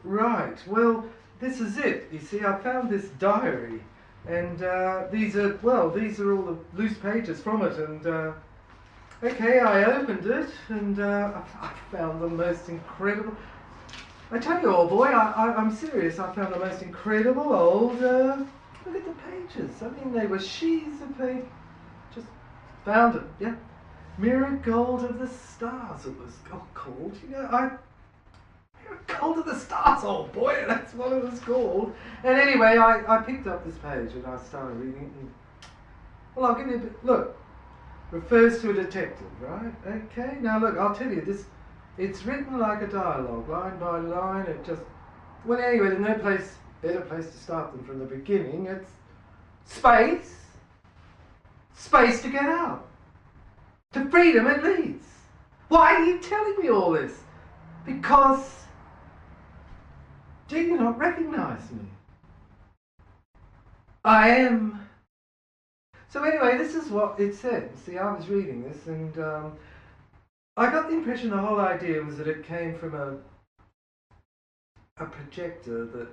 Right, well, this is it. You see, I found this diary, and these are all the loose pages from it, and okay, I opened it, and I found the most incredible... I tell you, old boy, I'm serious, I found the most incredible old... look at the pages. I mean, they were sheets of paper. Just found it, yeah. Mirror Gold of the Stars, it was called. You know, Mirror Gold of the Stars, old boy, that's what it was called. And anyway, I picked up this page and I started reading it. And, well, I'll give you a bit. Look, refers to a detective, right? Okay, now look, I'll tell you this. It's written like a dialogue, line by line. It just. Well, anyway, there's no better place to start than from the beginning. It's space. Space to get out. To freedom it leads. Why are you telling me all this? Because, do you not recognize me? I am. So anyway, this is what it said. See, I was reading this and I got the impression the whole idea was that it came from a projector that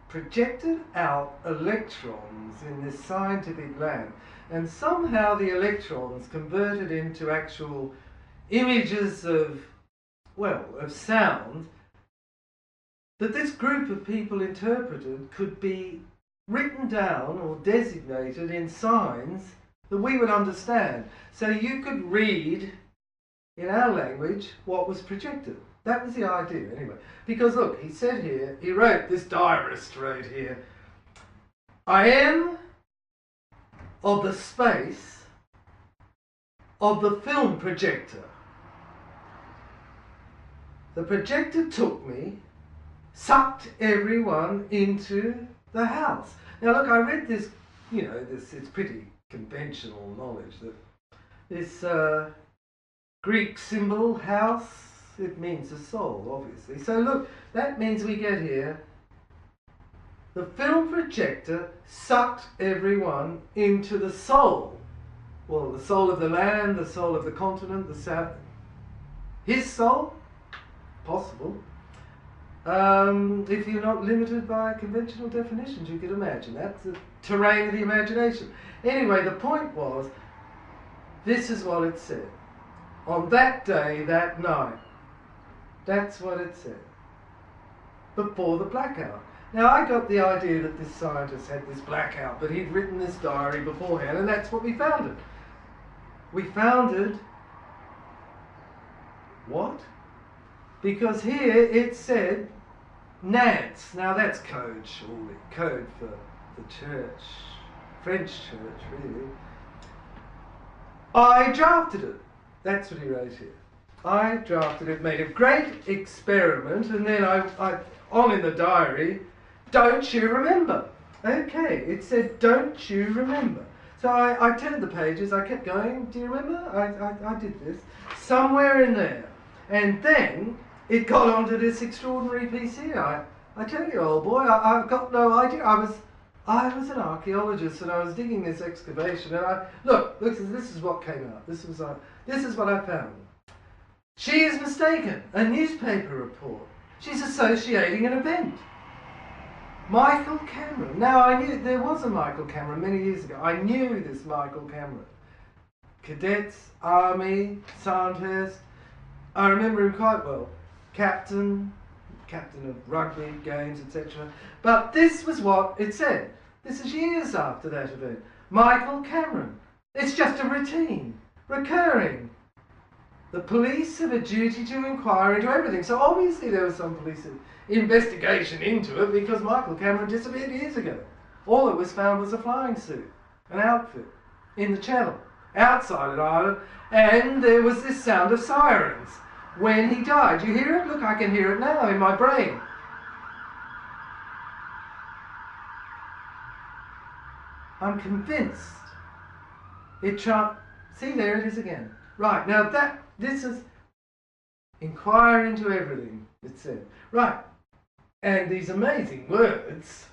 projected out electrons in this scientific lab, and somehow the electrons converted into actual images of sound that this group of people interpreted could be written down or designated in signs that we would understand. So you could read in our language what was projected. That was the idea, anyway. Because look, he said here, he wrote, this diarist wrote here, I am of the space of the film projector. The projector took me, sucked everyone into the house. Now look, I read this, it's pretty conventional knowledge that this Greek symbol, house, it means the soul, obviously. So look, that means we get here, the film projector sucked everyone into the soul. Well, the soul of the land, the soul of the continent, the south. His soul? Possible. If you're not limited by conventional definitions, you could imagine. That's the terrain of the imagination. Anyway, the point was, this is what it said. On that day, that night. That's what it said. Before the blackout. Now, I got the idea that this scientist had this blackout, but he'd written this diary beforehand, and that's what we founded. We founded... what? Because here it said Nance. Now that's code, surely. Code for the church. French church, really. I drafted it. That's what he wrote here. I drafted it, made a great experiment, and then I on in the diary, don't you remember? Okay, it said, don't you remember? So I turned the pages, I kept going, do you remember? I did this. Somewhere in there. And then it got onto this extraordinary piece here. I tell you, old boy, I've got no idea. I was an archaeologist and I was digging this excavation, and look, this is what came out. This is what I found. She is mistaken. A newspaper report. She's associating an event. Michael Cameron. Now, I knew there was a Michael Cameron many years ago. I knew this Michael Cameron. Cadets, Army, Sandhurst. I remember him quite well. Captain of rugby games, etc. But this was what it said. This is years after that event. Michael Cameron. It's just a routine. Recurring. The police have a duty to inquire into everything. So obviously there was some police investigation into it because Michael Cameron disappeared years ago. All that was found was a flying suit, an outfit, in the channel, outside of Ireland, and there was this sound of sirens when he died. You hear it? Look, I can hear it now in my brain. I'm convinced. See, there it is again. Right, now this is inquire into everything, it said. Right, and these amazing words,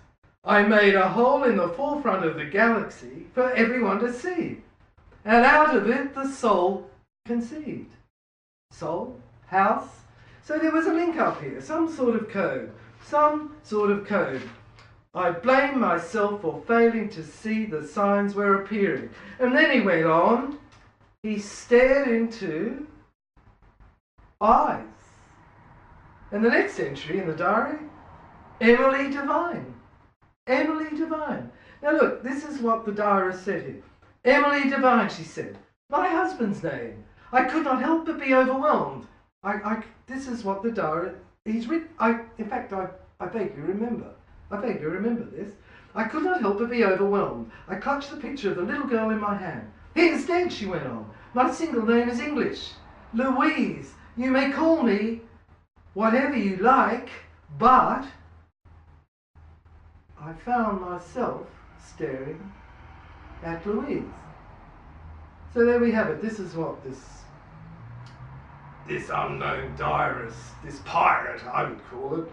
I made a hole in the forefront of the galaxy for everyone to see, and out of it the soul conceived. Soul, house. So there was a link up here, some sort of code. Some sort of code. I blame myself for failing to see the signs were appearing. And then he went on. He stared into eyes. And the next entry in the diary, Emily Devine. Emily Devine. Now look, this is what the diarist said here. Emily Devine, she said. My husband's name. I could not help but be overwhelmed. This is what the diarist, he's written, in fact, I beg you remember. I beg you remember this. I could not help but be overwhelmed. I clutched the picture of the little girl in my hand. He is dead, she went on. My single name is English. Louise. You may call me whatever you like, but I found myself staring at Louise. So there we have it. This is what this unknown diarist, this pirate, I would call it,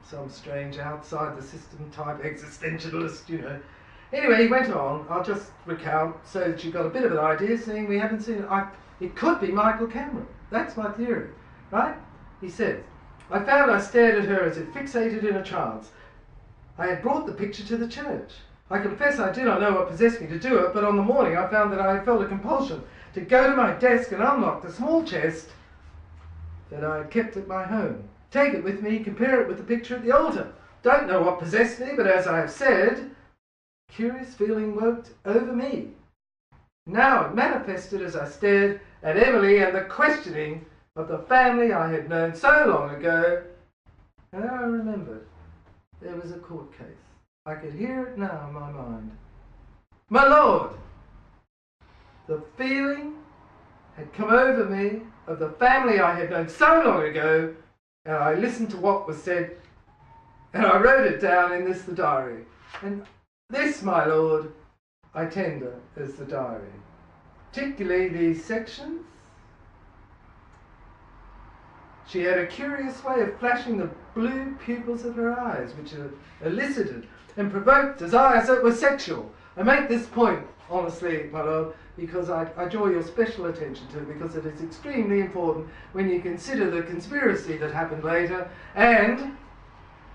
some strange outside the system type existentialist, you know. Anyway, he went on. I'll just recount so that you've got a bit of an idea, seeing we haven't seen it. It could be Michael Cameron. That's my theory, right? He says, I found I stared at her as if fixated in a trance. I had brought the picture to the church. I confess I do not know what possessed me to do it, but on the morning I found that I had felt a compulsion to go to my desk and unlock the small chest that I had kept at my home. Take it with me, compare it with the picture at the altar. Don't know what possessed me, but as I have said, curious feeling worked over me. Now it manifested as I stared at Emily and the questioning of the family I had known so long ago. And I remembered there was a court case. I could hear it now in my mind. My lord, the feeling had come over me of the family I had known so long ago, and I listened to what was said, and I wrote it down in the diary. And this, my lord, I tender as the diary. Particularly these sections. She had a curious way of flashing the blue pupils of her eyes, which elicited and provoked desires that were sexual. I make this point, honestly, my lord, because I draw your special attention to it, because it is extremely important when you consider the conspiracy that happened later and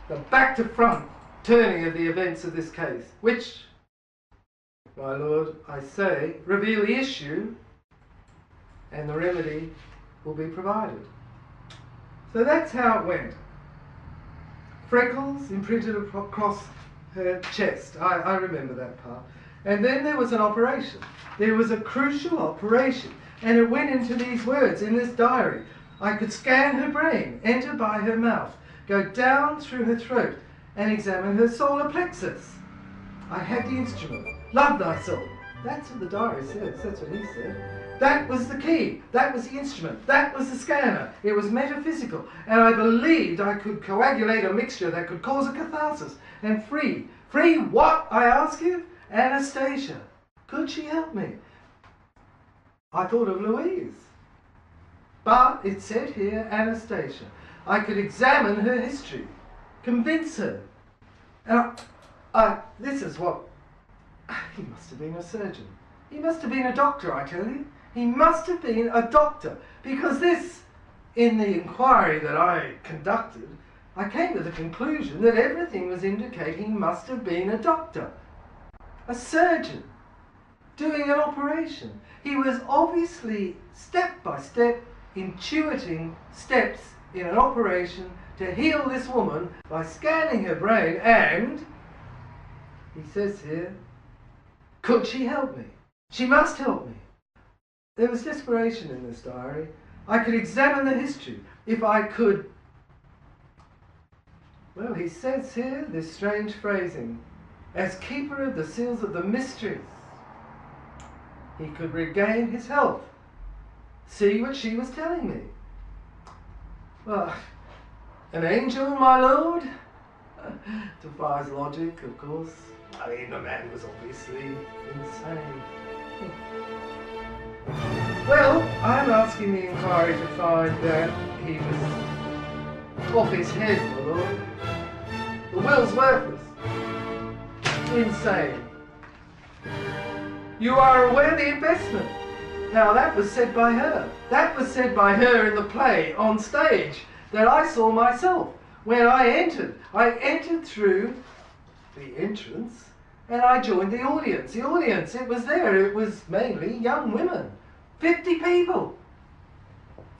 the back-to-front turning of the events of this case, which, my lord, I say, reveal the issue and the remedy will be provided. So that's how it went. Freckles imprinted across her chest. I remember that part. And then there was an operation. There was a crucial operation. And it went into these words in this diary. I could scan her brain, enter by her mouth, go down through her throat, and examine her solar plexus. I had the instrument. Love thyself. That's what the diary says. That's what he said. That was the key. That was the instrument. That was the scanner. It was metaphysical. And I believed I could coagulate a mixture that could cause a catharsis and free. Free what, I ask you? Anastasia. Could she help me? I thought of Louise. But it said here, Anastasia. I could examine her history. Convince her. And this is what... He must have been a surgeon. He must have been a doctor, I tell you. He must have been a doctor, because this, in the inquiry that I conducted, I came to the conclusion that everything was indicating he must have been a doctor, a surgeon, doing an operation. He was obviously, step by step, intuiting steps in an operation to heal this woman by scanning her brain, and, he says here, could she help me? She must help me. There was desperation in this diary. I could examine the history. If I could... Well, he says here, this strange phrasing, as keeper of the seals of the mysteries, he could regain his health. See what she was telling me. Well, an angel, my lord? Defies logic, of course. I mean, the man was obviously insane. Well, I'm asking the inquiry to find that he was off his head, my lord. The will's worthless. Insane. You are aware of the investment. Now that was said by her. That was said by her in the play, on stage, that I saw myself. when I entered through the entrance and I joined the audience. The audience, it was there, it was mainly young women. 50 people.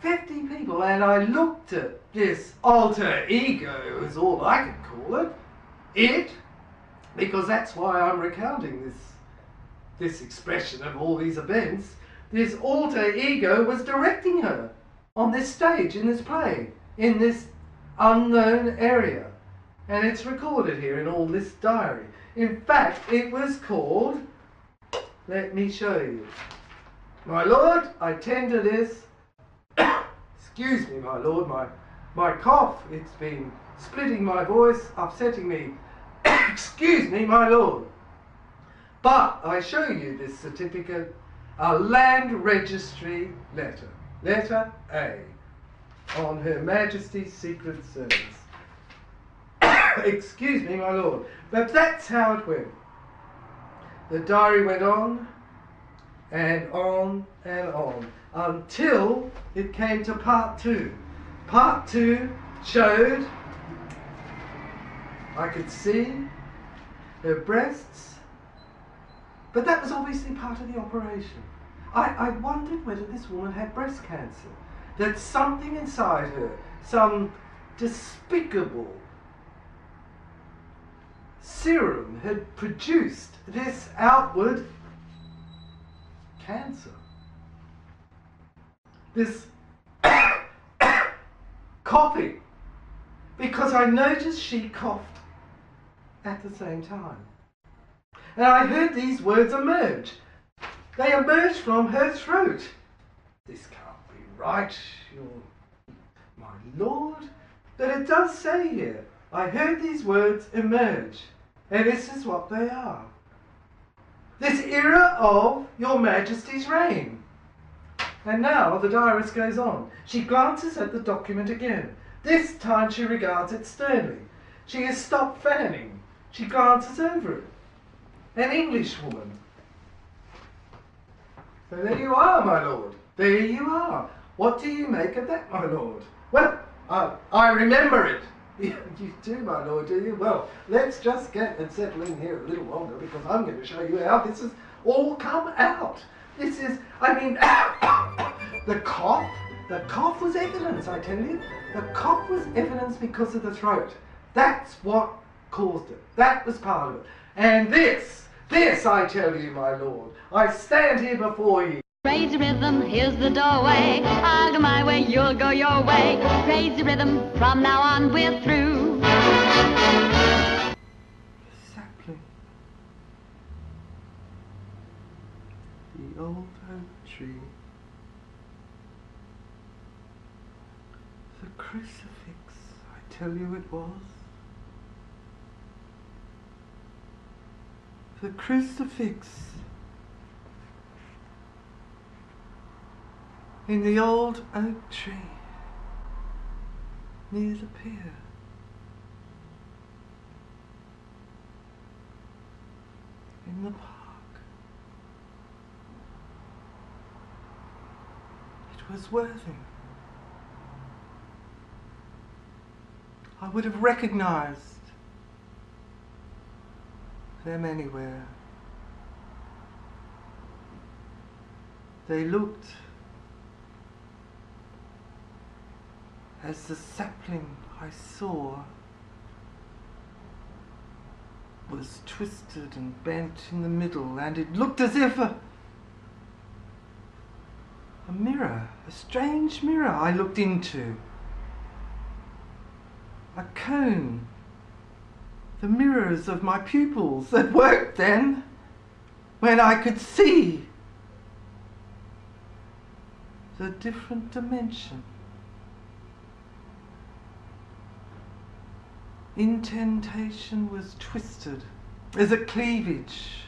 50 people, and I looked at this alter ego, is all I could call it, because that's why I'm recounting this expression of all these events. This alter ego was directing her on this stage, in this play, in this unknown area. And it's recorded here in all this diary. In fact, it was called, let me show you. My lord, I tender this. Excuse me, my lord, my cough, it's been splitting my voice, upsetting me. Excuse me, my lord. But I show you this certificate, a land registry letter, letter A, on Her Majesty's Secret Service. Excuse me, my lord. But that's how it went. The diary went on and on and on until it came to part 2. Part 2 showed, I could see her breasts, but that was obviously part of the operation. I wondered whether this woman had breast cancer, that something inside her, some despicable serum had produced this outward cancer. This coughing, because I noticed she coughed at the same time. And I heard these words emerge. They emerged from her throat. This can't be right, my lord. But it does say here, I heard these words emerge. And this is what they are. This era of Your Majesty's reign. And now the diarist goes on. She glances at the document again. This time she regards it sternly. She has stopped fanning. She glances over it. An Englishwoman. So there you are, my lord. There you are. What do you make of that, my lord? Well, I remember it. You do, my lord, do you? Well, let's just get and settle in here a little longer, because I'm going to show you how this has all come out. This is, I mean, the cough was evidence, I tell you. The cough was evidence because of the throat. That's what caused it. That was part of it. And this, I tell you, my lord, I stand here before you. Crazy rhythm, here's the doorway. I'll go my way, you'll go your way. Crazy rhythm, from now on we're through. Sapling. The old oak tree. The crucifix, I tell you it was. The crucifix. In the old oak tree, near the pier. In the park. It was Worthing. I would have recognized them anywhere. They looked as the sapling I saw was twisted and bent in the middle, and it looked as if a mirror, a strange mirror I looked into. A cone, the mirrors of my pupils that worked then, when I could see the different dimension. Indentation was twisted as a cleavage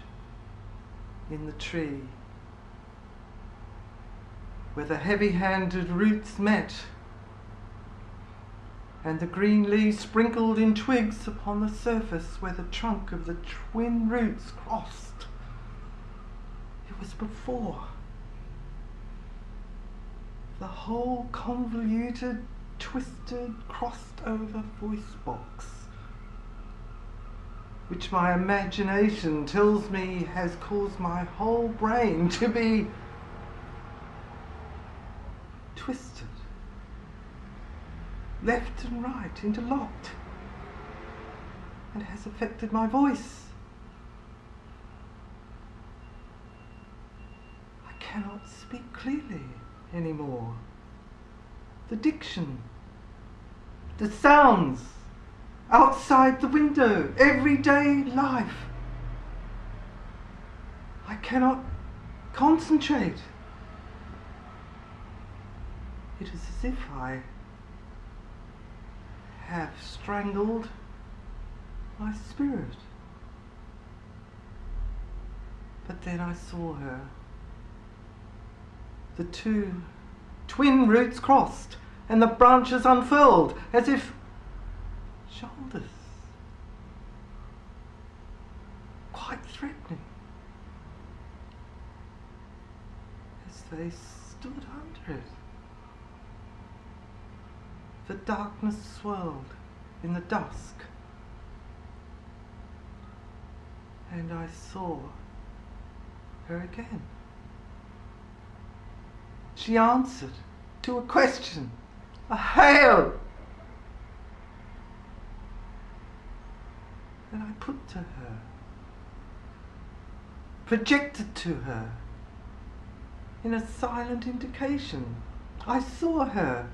in the tree, where the heavy-handed roots met and the green leaves sprinkled in twigs upon the surface where the trunk of the twin roots crossed. It was before. The whole convoluted twisted, crossed over voice box, which my imagination tells me has caused my whole brain to be twisted, left and right, interlocked, and has affected my voice. I cannot speak clearly anymore. The diction, the sounds outside the window, everyday life. I cannot concentrate. It is as if I have strangled my spirit. But then I saw her. The two twin roots crossed and the branches unfurled as if shoulders, quite threatening, as they stood under it. The darkness swirled in the dusk, and I saw her again. She answered to a question, a hail. And I put to her, projected to her, in a silent indication. I saw her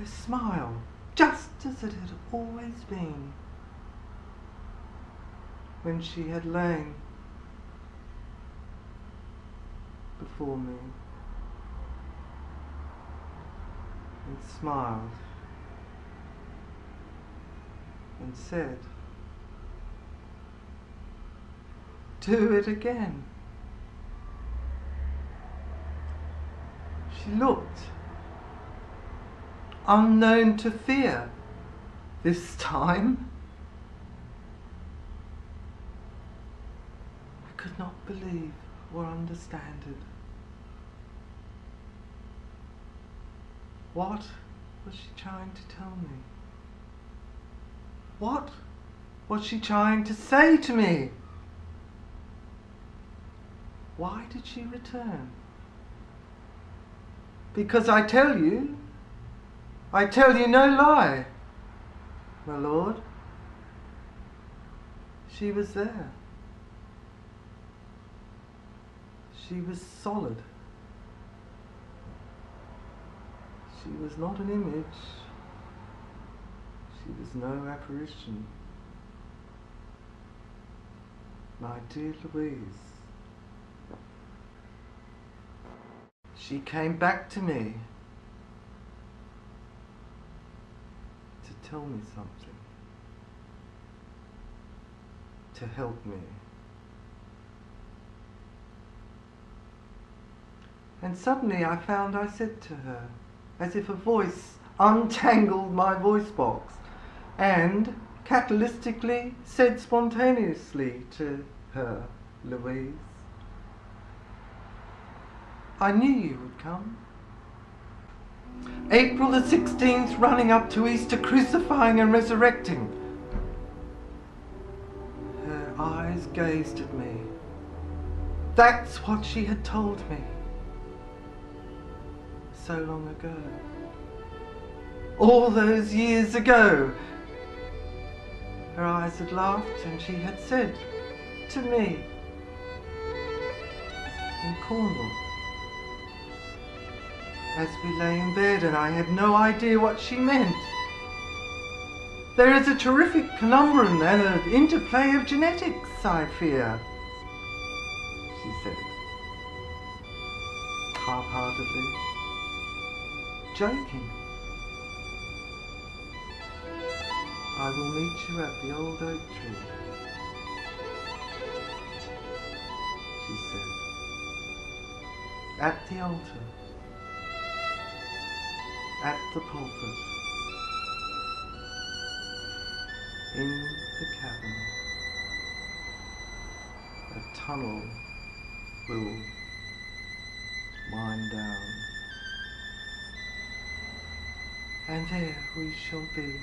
smile, just as it had always been when she had lain before me and smiled and said, "Do it again." She looked unknown to fear this time. I could not believe or understand it. What was she trying to tell me? What was she trying to say to me? Why did she return? Because I tell you no lie, my lord. She was there. She was solid. She was not an image. She was no apparition. My dear Louise. She came back to me to tell me something, to help me. And suddenly I found I said to her, as if a voice untangled my voice box, and catalytically said spontaneously to her, "Louise, I knew you would come. April the 16th, running up to Easter, crucifying and resurrecting." Her eyes gazed at me. That's what she had told me so long ago. All those years ago. Her eyes had laughed and she had said to me in Cornwall, as we lay in bed, and I had no idea what she meant. There is a terrific conundrum and an interplay of genetics, I fear, she said, half-heartedly, joking. I will meet you at the old oak tree, she said, at the altar, at the pulpit, in the cavern. A tunnel will wind down, And there we shall be together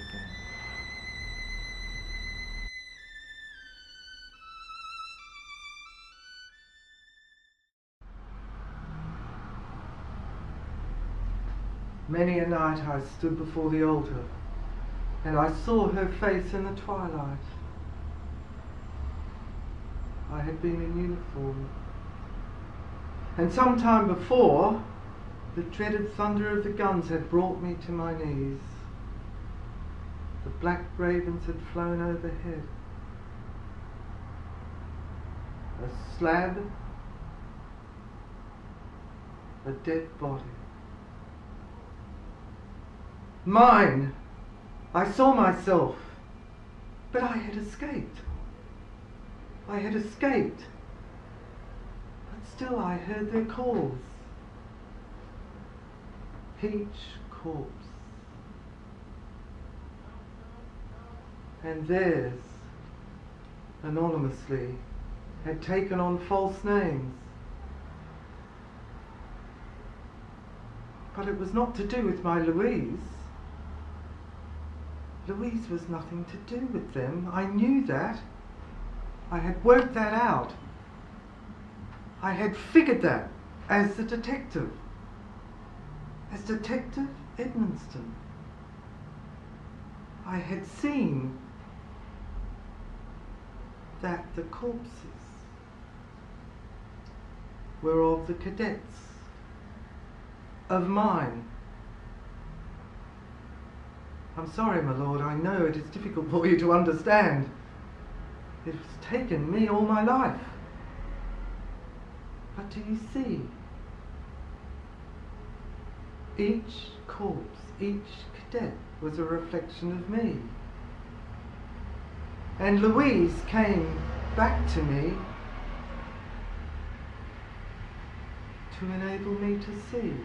again. Many a night I stood before the altar, and I saw her face in the twilight. I had been in uniform, and some time before, the dreaded thunder of the guns had brought me to my knees. The black ravens had flown overhead. A slab, a dead body. Mine! I saw myself, but I had escaped. I had escaped, but still I heard their calls. Each corpse, and theirs, anonymously, had taken on false names. But it was not to do with my Louise. Louise was nothing to do with them. I knew that. I had worked that out. I had figured that as the detective. As Detective Edmonston. I had seen that the corpses were of the cadets, of mine. I'm sorry, my lord, I know it is difficult for you to understand. It has taken me all my life. But do you see? Each corpse, each cadet was a reflection of me. And Louise came back to me to enable me to see.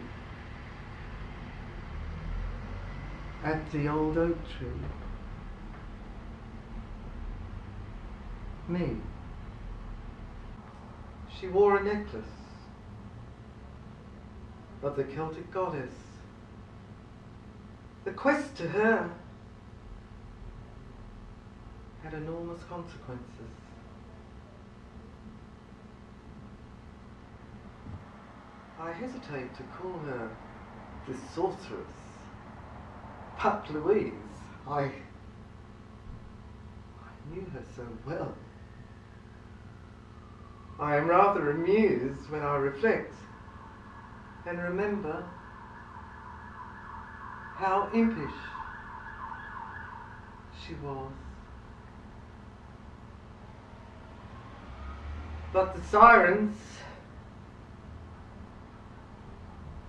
At the old oak tree, me. She wore a necklace of the Celtic goddess. The quest to her had enormous consequences. I hesitate to call her the sorceress, but Louise, I knew her so well. I am rather amused when I reflect and remember how impish she was. But the sirens,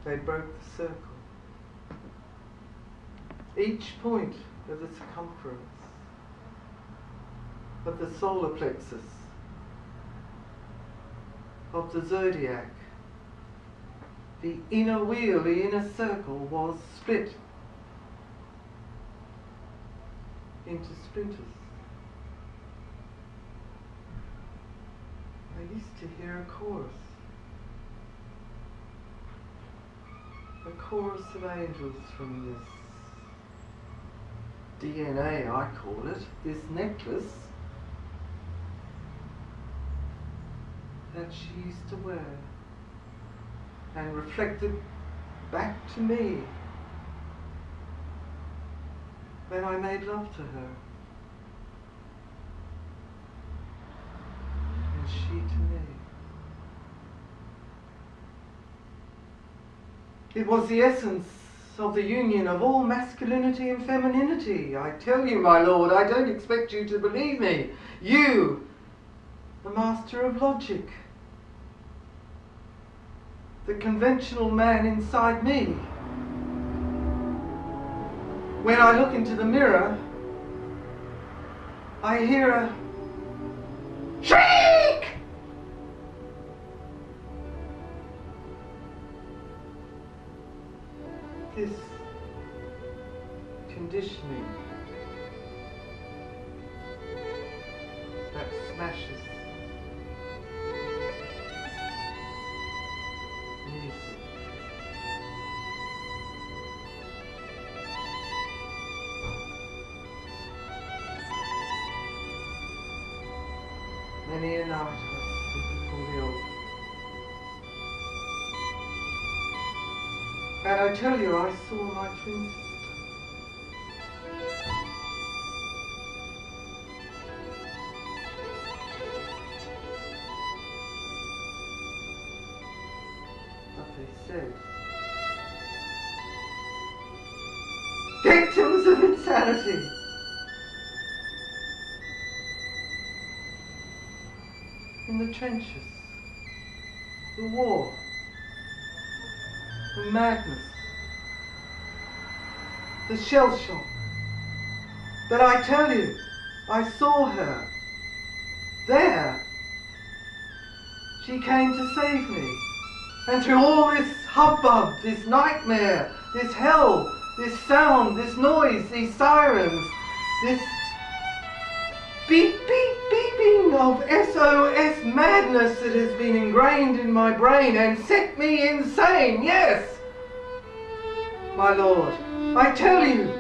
they broke the circle. Each point of the circumference of the solar plexus of the zodiac, the inner wheel, the inner circle, was split into splinters. I used to hear a chorus of angels from this DNA, I call it, this necklace that she used to wear, and reflected back to me when I made love to her, and she to me. It was the essence of the union of all masculinity and femininity. I tell you, my lord, I don't expect you to believe me. You, the master of logic, the conventional man inside me. When I look into the mirror, I hear a shriek! This conditioning that smashes music Many a night I stood before the altar. And I tell you, I saw my twin sister. But they said, victims of insanity. In the trenches, the war, the madness, the shell shock. But I tell you, I saw her there. She came to save me. And through all this hubbub, this nightmare, this hell, this sound, this noise, these sirens, this beep, beep, beeping of SOS madness that has been ingrained in my brain and set me insane, yes! My Lord, I tell you,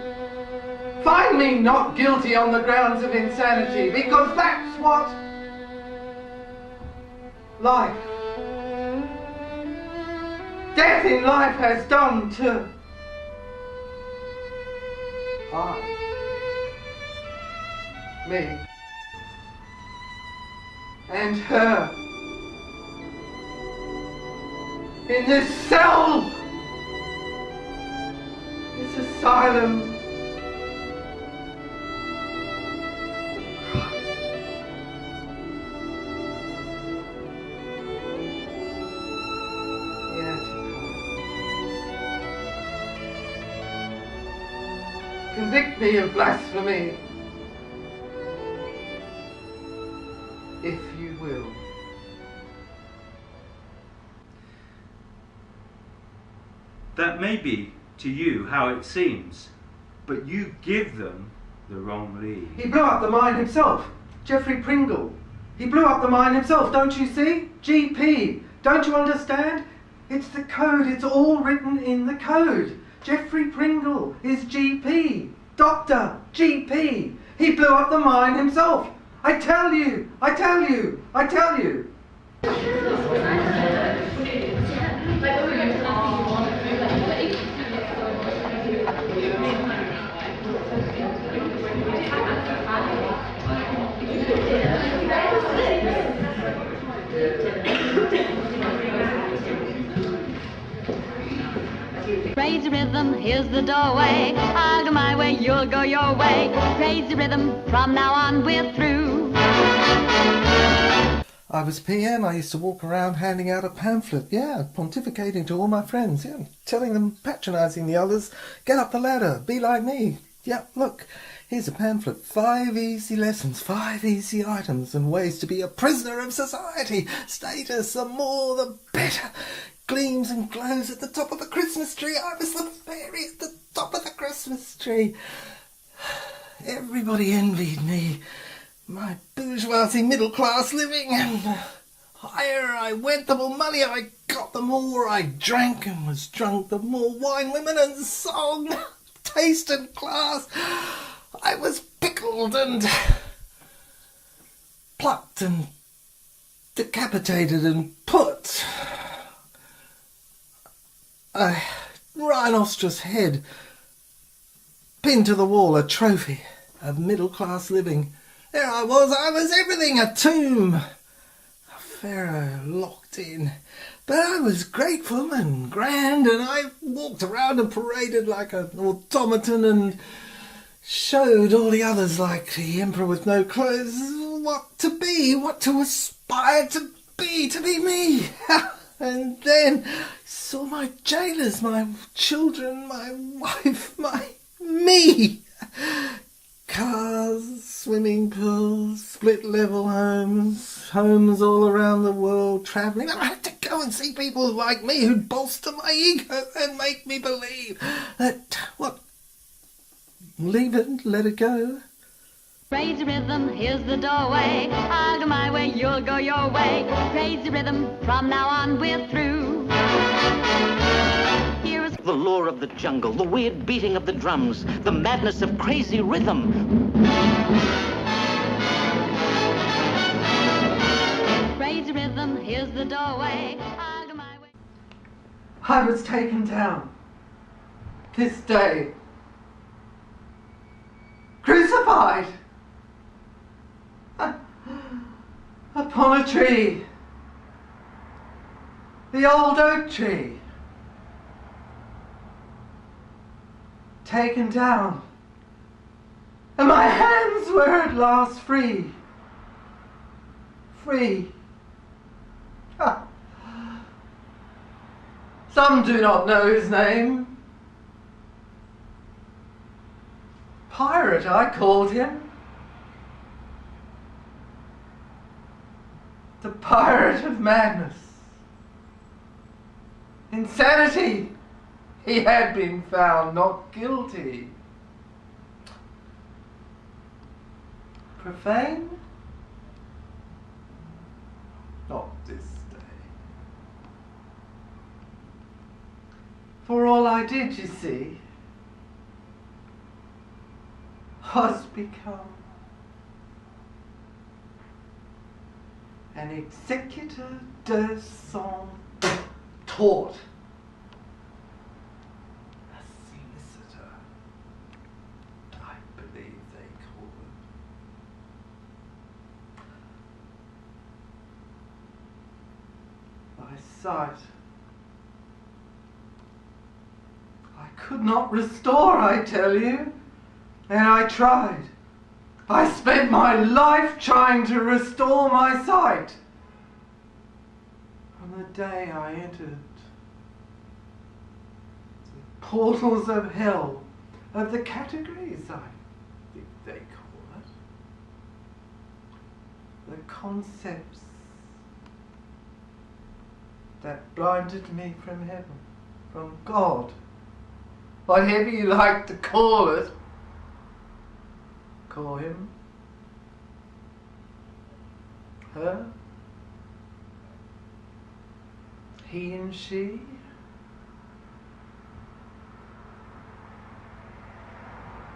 find me not guilty on the grounds of insanity, because that's what life, death in life has done to me, and her in this cell, this asylum. Convict me of blasphemy, if you will. That may be to you how it seems, but you give them the wrong lead. He blew up the mine himself, Geoffrey Pringle. He blew up the mine himself, don't you see? GP, don't you understand? It's the code, it's all written in the code. Geoffrey Pringle is GP, Doctor, GP. He blew up the mine himself. I tell you, I tell you, I tell you. Crazy rhythm, here's the doorway. I'll go my way, you'll go your way. Crazy rhythm, from now on we're through. I was PM, I used to walk around handing out a pamphlet, pontificating to all my friends, telling them, patronising the others, get up the ladder, be like me. Look, here's a pamphlet, 5 easy lessons, 5 easy items and ways to be a prisoner of society. Status, the more the better. Gleams and glows at the top of the Christmas tree. I was the fairy at the top of the Christmas tree. Everybody envied me. My bourgeoisie middle-class living, and the higher I went, the more money I got, the more I drank and was drunk, the more wine, women and song, taste and class. I was pickled and plucked and decapitated and put a rhinoceros head pinned to the wall, a trophy of middle-class living. There I was everything, a tomb, a pharaoh locked in. But I was grateful and grand, and I walked around and paraded like an automaton and showed all the others like the emperor with no clothes what to be, what to aspire to be me. And then I saw my jailers, my children, my wife, me. Cars, swimming pools, split-level homes all around the world, travelling. I had to go and see people like me who'd bolster my ego and make me believe that, leave it, let it go. Crazy rhythm, here's the doorway. I'll go my way, you'll go your way. Crazy rhythm, from now on we're through. Here's the lure of the jungle, the weird beating of the drums, the madness of crazy rhythm. I was taken down this day, crucified upon a tree, the old oak tree, taken down, and my hands were at last free. Free. Ha. Some do not know his name. Pirate, I called him. The pirate of madness. Insanity. He had been found not guilty. Profane? Not this day. For all I did, you see, was become an executor de son tort. A solicitor, I believe they call it. My sight I could not restore, I tell you, and I tried. I spent my life trying to restore my sight. From the day I entered the portals of hell, of the categories, I think they call it, the concepts that blinded me from heaven, from God, whatever you like to call it. Call him, her, he and she,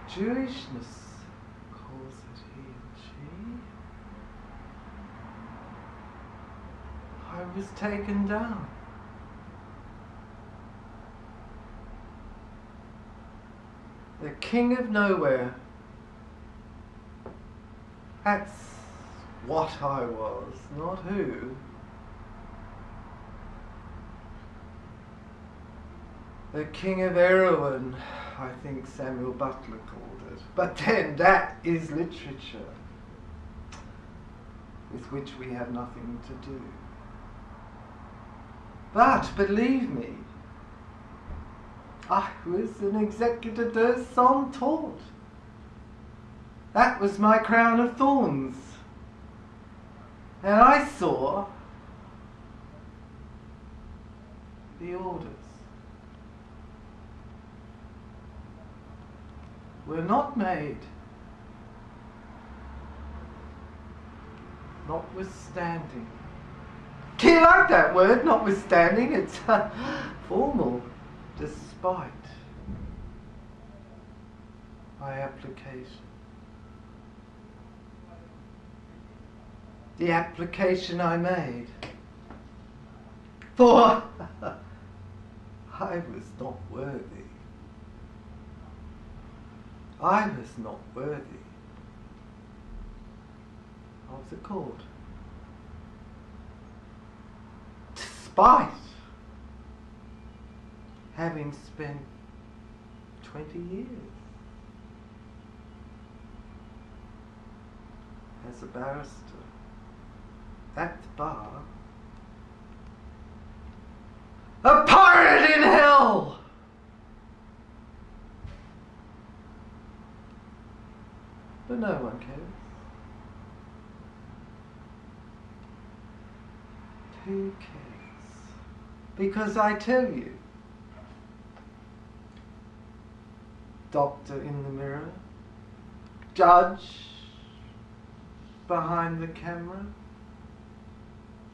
Jewishness calls it he and she. I was taken down. The king of nowhere. That's what I was, not who. The king of heroin, I think Samuel Butler called it. But then that is literature, with which we have nothing to do. But believe me, I was an executor de son tort. That was my crown of thorns. And I saw the orders were not made, notwithstanding. Do you like that word, notwithstanding? It's formal, despite my application. The application I made. For I was not worthy. I was not worthy of the court. Despite having spent 20 years as a barrister at the bar, a pirate in hell! But no one cares. Who cares? Because I tell you, doctor in the mirror, judge behind the camera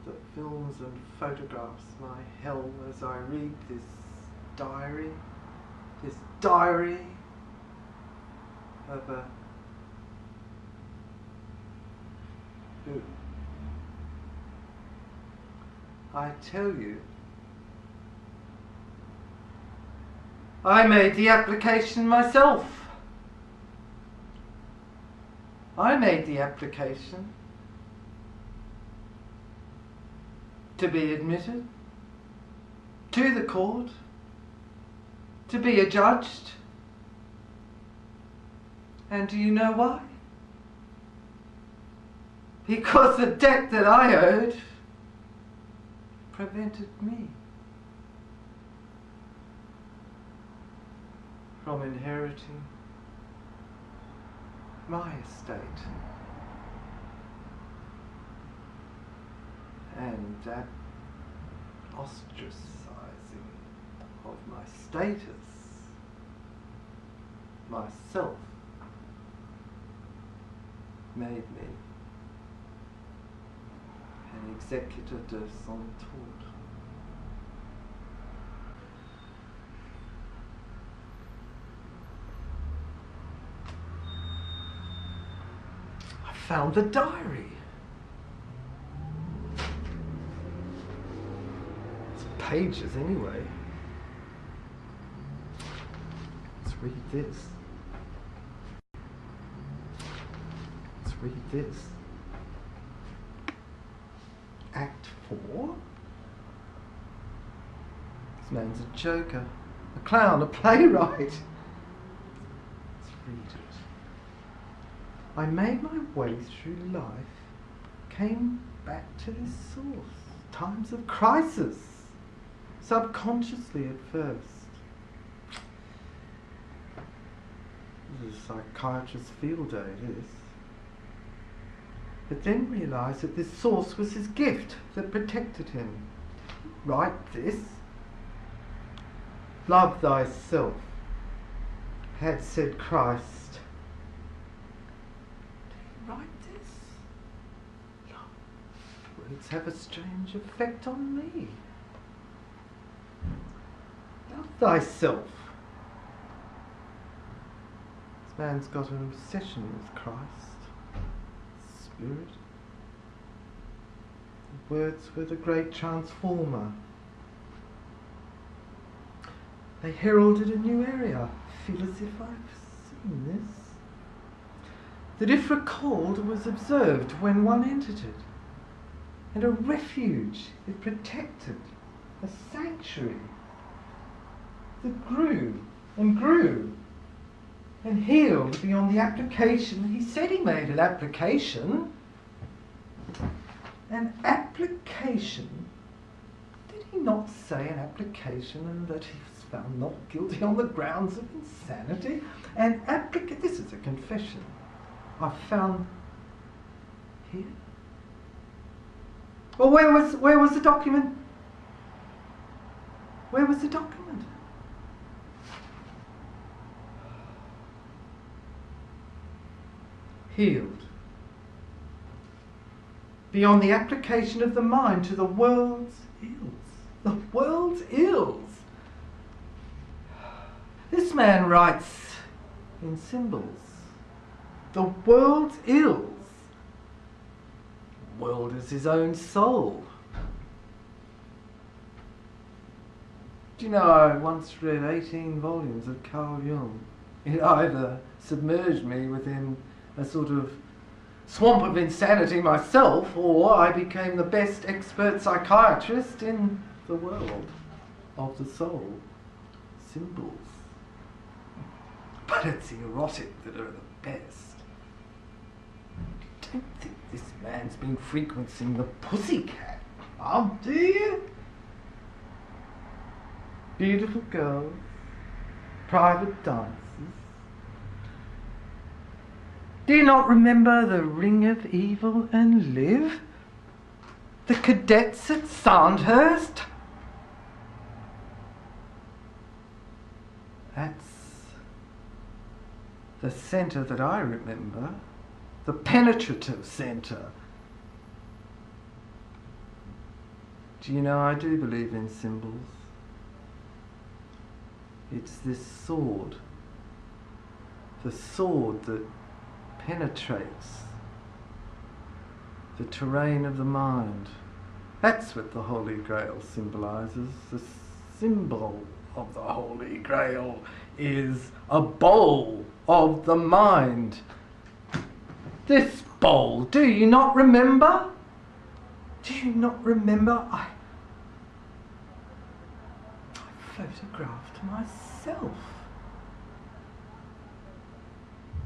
that films and photographs my hell as I read this diary of a who? I tell you, I made the application myself. I made the application to be admitted to the court, to be adjudged. And do you know why? Because the debt that I owed prevented me from inheriting my estate. And that ostracizing of my status, myself, made me an executor de son tour. I found the diary. It's pages anyway. Let's read this. Let's read this. Act 4. This man's a joker, a clown, a playwright. Let's read it. I made my way through life, came back to this source, times of crisis, subconsciously at first. This is a psychiatrist's field day, this. But then realised that this source was his gift that protected him. Write this. Love thyself, had said Christ. Did he write this? Words have a strange effect on me. Love thyself. This man's got an obsession with Christ. Spirit. The words were the great transformer. They heralded a new era. I feel as if I've seen this. That if recalled was observed when one entered it. And a refuge it protected. A sanctuary that grew and grew and healed beyond the application. He said he made an application. An application? Did he not say an application and that he was found not guilty on the grounds of insanity? An application? This is a confession. I found here. Well, where was the document? Where was the document? Healed. Beyond the application of the mind to the world's ills. The world's ills. This man writes in symbols. The world's ills. The world is his own soul. Do you know, I once read 18 volumes of Carl Jung. It either submerged me within a sort of swamp of insanity myself, or I became the best expert psychiatrist in the world of the soul. Symbols. But it's the erotic that are the best. I don't think this man's been frequenting the Pussycat Club, do you? Beautiful girls, private dances. Do you not remember the Ring of Evil and Live? The cadets at Sandhurst? That's the centre that I remember. The penetrative centre. Do you know, I do believe in symbols. It's this sword. The sword that penetrates the terrain of the mind. That's what the Holy Grail symbolises, the symbol of the Holy Grail is a bowl of the mind. This bowl, do you not remember? Do you not remember? I photographed myself.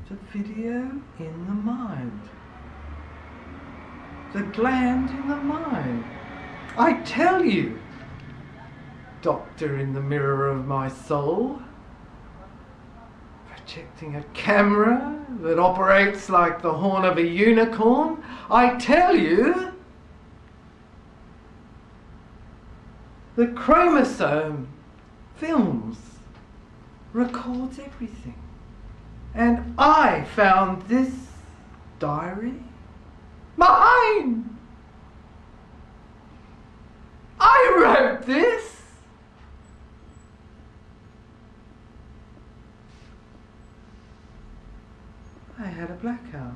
The video in the mind. The gland in the mind. I tell you, doctor in the mirror of my soul, projecting a camera that operates like the horn of a unicorn, I tell you, the chromosome films, records everything. And I found this diary mine. I wrote this. I had a blackout.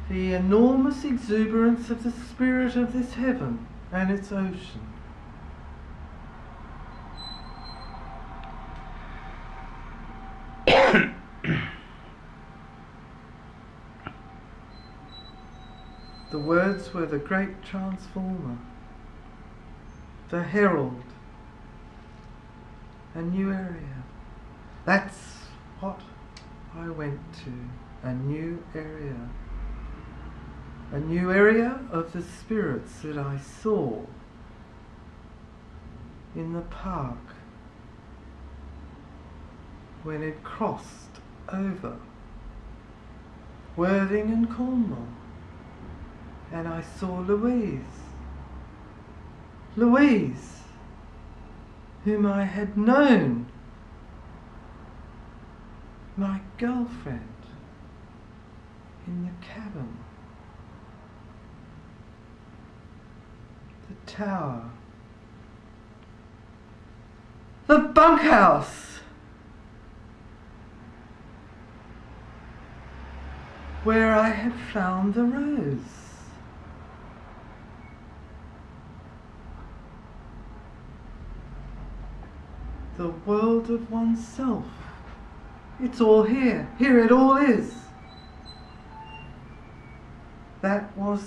The enormous exuberance of the spirit of this heaven and its ocean. The words were the great transformer, the herald, a new area. That's what I went to, a new area. A new area of the spirits that I saw in the park when it crossed over Worthing and Cornwall. And I saw Louise, whom I had known, my girlfriend, in the cabin, the tower, the bunkhouse, where I had found the rose. The world of oneself. It's all here. Here it all is. That was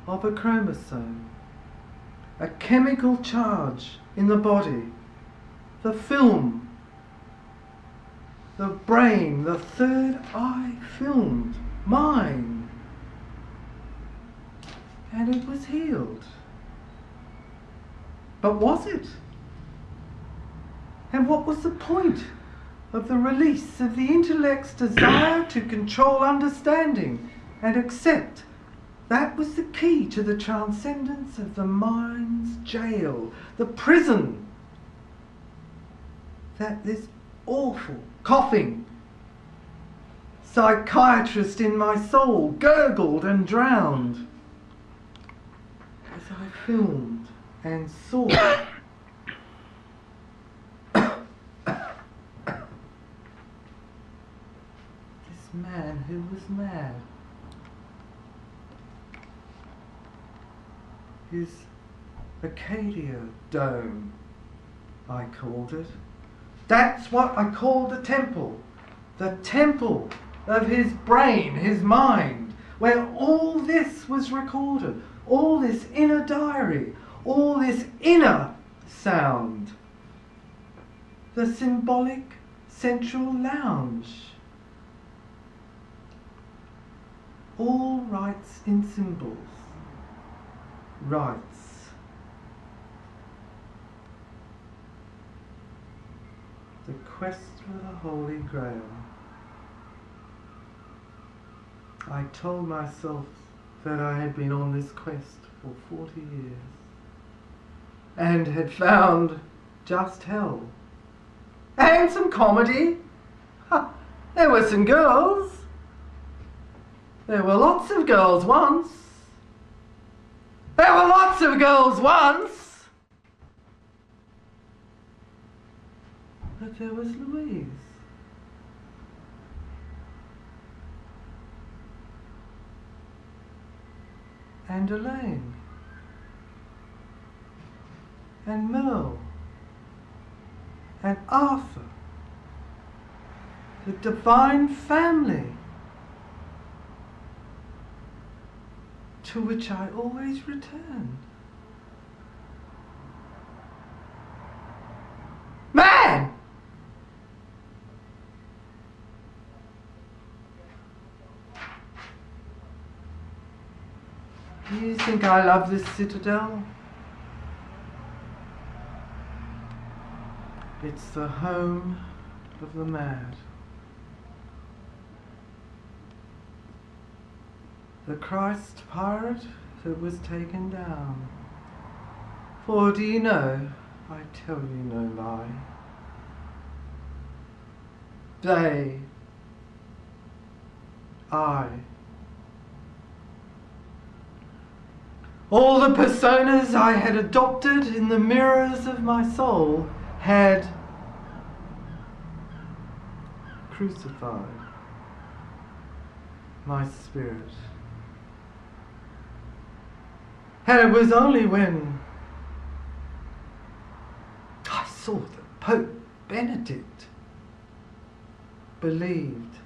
of a chromosome. A chemical charge in the body. The film. The brain. The third eye filmed. Mine. And it was healed. But was it? And what was the point of the release of the intellect's desire to control understanding and accept? That was the key to the transcendence of the mind's jail, the prison that this awful, coughing psychiatrist in my soul gurgled and drowned as I filmed and saw this man who was mad. His Acadia dome, I called it. That's what I called the temple of his brain, his mind, where all this was recorded, all this inner diary, all this inner sound. The symbolic central lounge. All rites in symbols. Rites. The quest for the Holy Grail. I told myself that I had been on this quest for 40 years and had found just hell. And some comedy. There were some girls. There were lots of girls once. There were lots of girls once. But there was Louise. and Elaine and Merle and Arthur, the divine family to which I always return. Man! Do you think I love this citadel? It's the home of the mad. The Christ pirate that was taken down. For do you know, I tell you no lie, all the personas I had adopted in the mirrors of my soul had crucified my spirit. And it was only when I saw that Pope Benedict believed,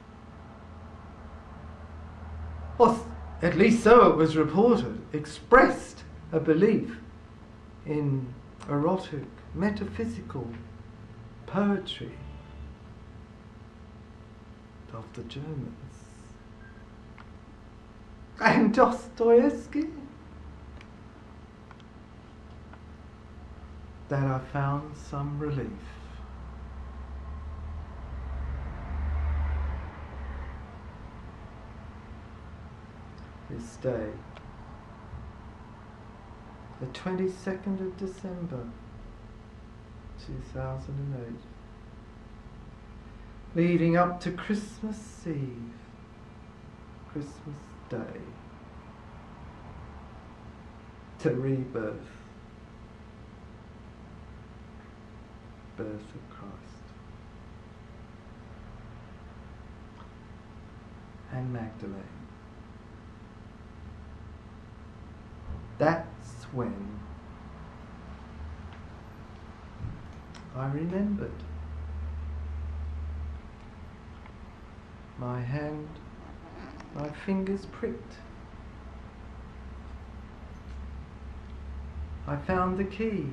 or at least so it was reported, expressed a belief in erotic, metaphysical poetry of the Germans. And Dostoevsky, that I found some relief. This day, the 22nd of December, 2008, leading up to Christmas Eve, Christmas Day, the rebirth, birth of Christ, and Magdalene. That's when I remembered. My hand, my fingers pricked. I found the key,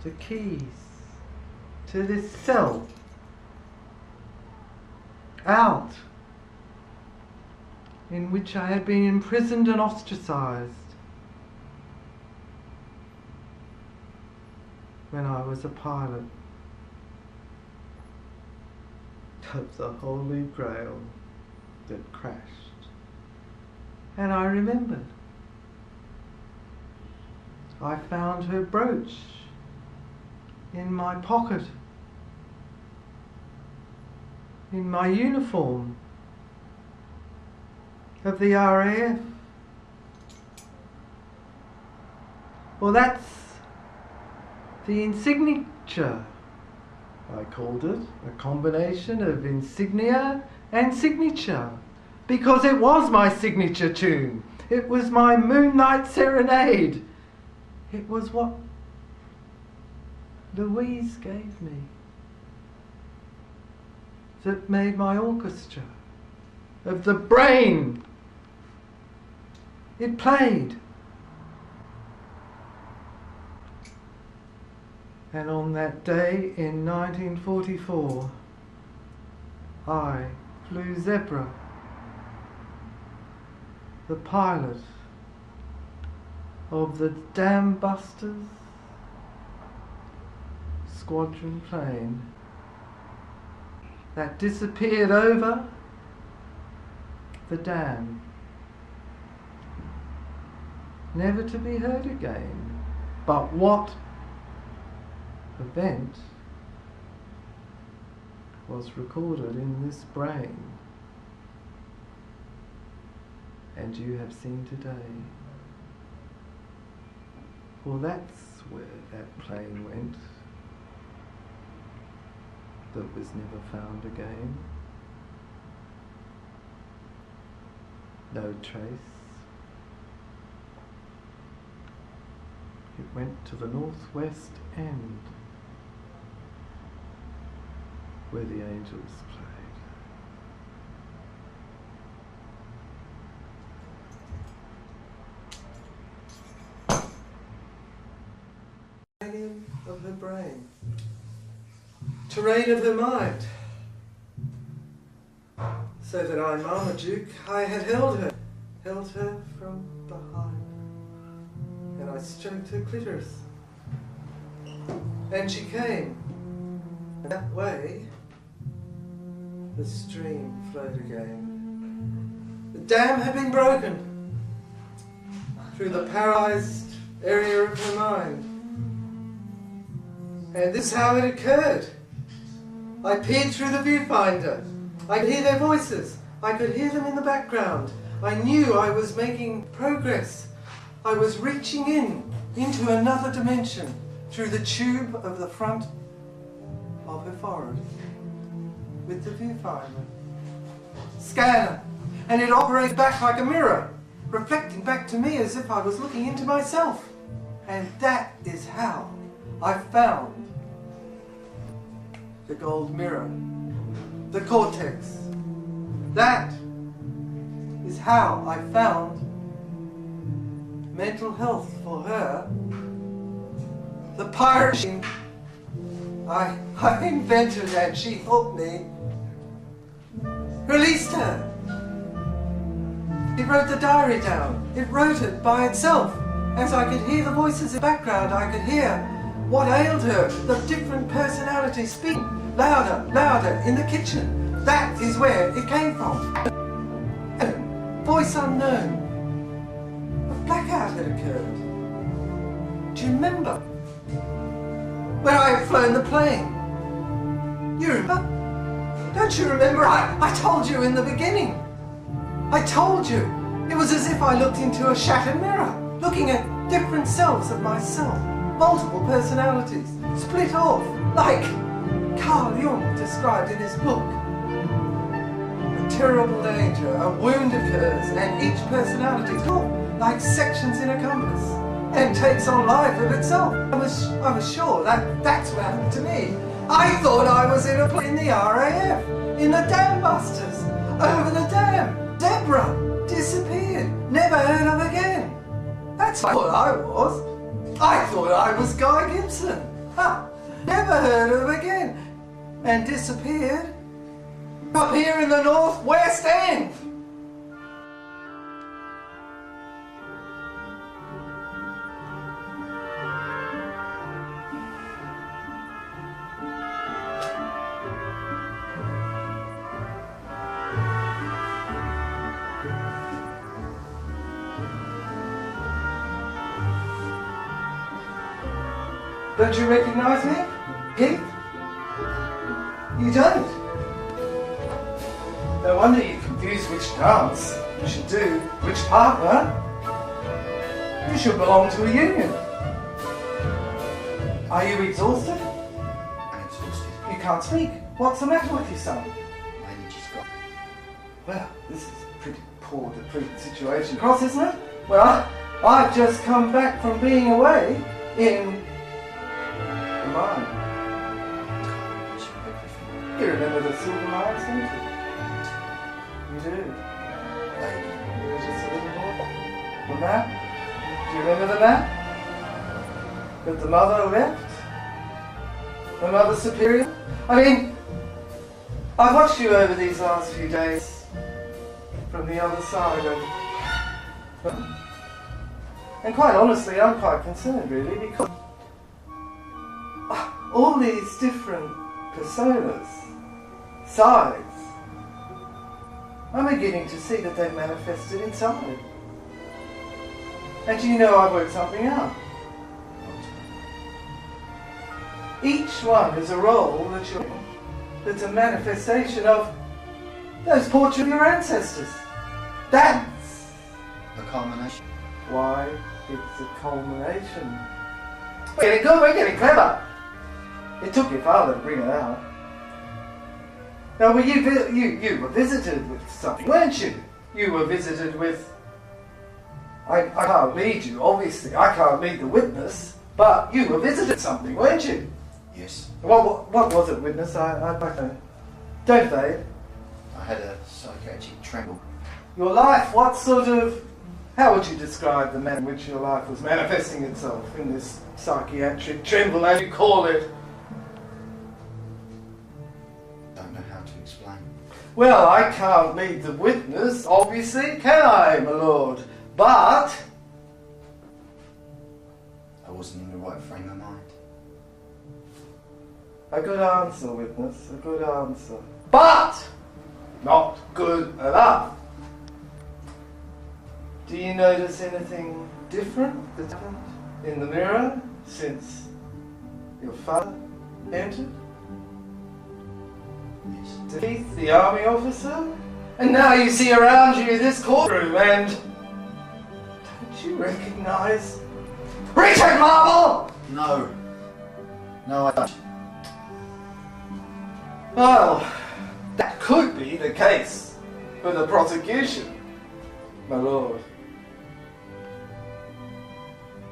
the keys to this cell, out, in which I had been imprisoned and ostracized when I was a pilot of the Holy Grail that crashed. And I remembered. I found her brooch in my pocket, in my uniform of the RAF. Well, that's the insignature, I called it, a combination of insignia and signature, because it was my signature tune. It was my Moonlight Serenade. It was what Louise gave me that made my orchestra of the brain. It played. And on that day in 1944, I flew Zebra, the pilot of the Dam Busters squadron plane that disappeared over the dam, never to be heard again. But what event was recorded in this brain, and you have seen today? Well, that's where that plane went, that was never found again. No trace, It went to the northwest end, where the angels played. Terrain of her brain, terrain of her mind, so that I, Marmaduke, I had held her from behind, and I stroked her clitoris, and she came. That way, the stream flowed again. The dam had been broken through the paralysed area of her mind. And this is how it occurred. I peered through the viewfinder. I could hear their voices. I could hear them in the background. I knew I was making progress. I was reaching into another dimension through the tube of the front of her forehead with the viewfinder scanner, and it operated back like a mirror, reflecting back to me as if I was looking into myself. And that is how I found the gold mirror, the cortex. That is how I found mental health for her. The pirate I invented, and she helped me. Released her. It wrote the diary down. It wrote it by itself. As I could hear the voices in the background, I could hear what ailed her, the different personalities speaking louder, louder in the kitchen. That is where it came from. Voice unknown. A blackout had occurred. Do you remember? When I had flown the plane. You remember? Don't you remember? I told you in the beginning. I told you. It was as if I looked into a shattered mirror, looking at different selves of myself, multiple personalities, split off, like Carl Jung described in his book. A terrible danger, a wound occurs, and each personality is caught like sections in a compass, and takes on life of itself. I was sure that's what happened to me. I thought I was in the RAF, in the Dam Busters, over the dam. Deborah disappeared, never heard of again. That's what I was. I thought I was Guy Gibson. Never heard of again. And disappeared. Up here in the northwest end. Don't you recognize me, Heath? You don't? No wonder you're confused which dance you should do, which partner. You should belong to a union. Are you exhausted? I'm exhausted. You can't speak. What's the matter with you, son? My energy's gone. Well, this is a pretty poor depleted situation. Cross, isn't it? Well, I've just come back from being away in the mine. You remember the silver mines, don't you? You do. You're just a little boy. The map? Do you remember the map? That the mother left? The mother superior? I mean, I've watched you over these last few days from the other side of... And quite honestly, I'm quite concerned, really, because all these different personas, sides, I'm beginning to see that they've manifested inside. And do you know I've worked something out? Each one is a role that's a manifestation of those portraits of your ancestors. That's The culmination. why it's a culmination. We're getting good, we're getting clever. It took your father to bring it out. Now, well, you were visited with something, weren't you? You were visited with I can't lead you, obviously. I can't lead the witness. But you were visited something, weren't you? Yes. What was it, witness? I don't know. Don't they? I had a psychiatric tremble. Your life, how would you describe the manner in which your life was manifesting itself in this psychiatric tremble, as you call it? Don't know how to explain. Well, I can't lead the witness, obviously, can I, my lord? But I wasn't in the right frame of mind. a good answer, witness, a good answer. But not good enough. Do you notice anything different that's happened in the mirror since your father entered? Yes. Keith, the army officer? And now you see around you this courtroom and... don't you recognise Richard Marble? No. No, I don't. Well, that could be the case for the prosecution, my lord.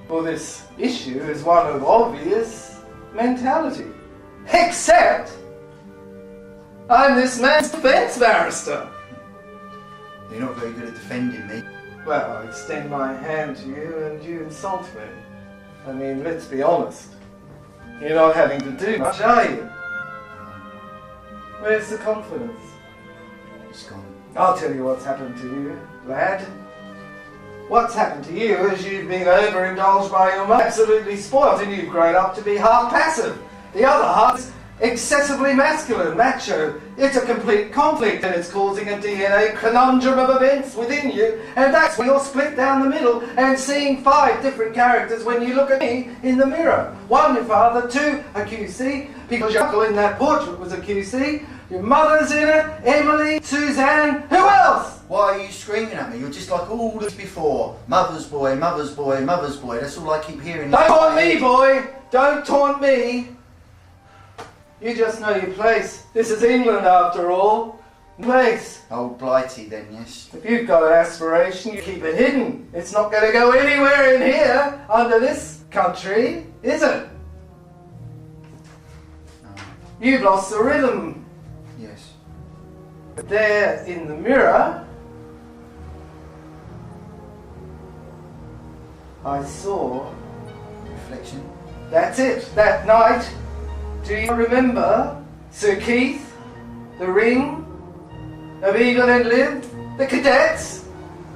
For this issue is one of obvious mentality. Except, I'm this man's defence barrister. You're not very good at defending me. Well, I extend my hand to you and you insult me. I mean, let's be honest. You're not having to do much, are you? Where's the confidence? It's gone. I'll tell you what's happened to you, lad. What's happened to you is you've been overindulged by your mother, absolutely spoilt, and you've grown up to be half passive. The other half is excessively masculine, macho. It's a complete conflict, and it's causing a DNA conundrum of events within you, and that's where you're split down the middle and seeing 5 different characters when you look at me in the mirror. 1, your father; 2, a QC, because your uncle in that portrait was a QC. Your mother's in it, Emily, Suzanne, who else? Why are you screaming at me? You're just like all this before. Mother's boy, mother's boy, mother's boy. That's all I keep hearing. Don't taunt me, boy! Don't taunt me! You just know your place. This is England, after all. Place. Old Blighty then, yes. If you've got an aspiration, you keep it hidden. It's not going to go anywhere in here, under this country, is it? No. You've lost the rhythm. Yes. But there in the mirror, I saw... Reflection. That's it, that night. Do you remember Sir Keith, the ring, Have Eagle and lived, the cadets,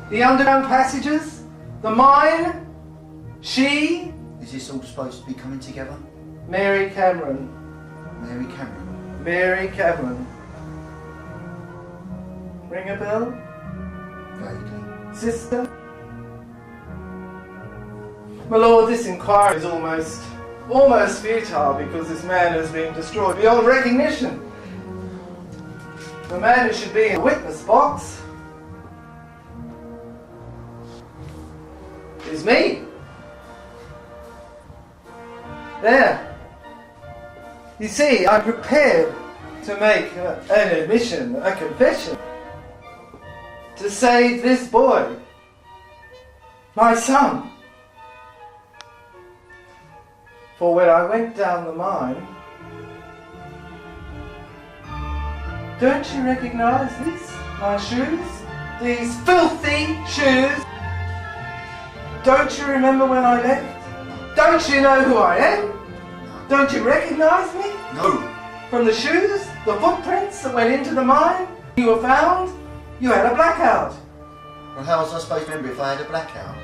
the underground passages, the mine, she? Is this all supposed to be coming together? Mary Cameron. Mary Cameron. Mary Cameron. Ring a bell? Vaguely. Sister? My lord, this inquiry is almost futile because this man has been destroyed beyond recognition. The man who should be in the witness box is me. There. You see, I'm prepared to make an admission, a confession, to save this boy, my son. For when I went down the mine, don't you recognize these, my shoes? These filthy shoes? Don't you remember when I left? Don't you know who I am? Don't you recognize me? No. From the shoes, the footprints that went into the mine, you were found, you had a blackout. Well, how was I supposed to remember if I had a blackout?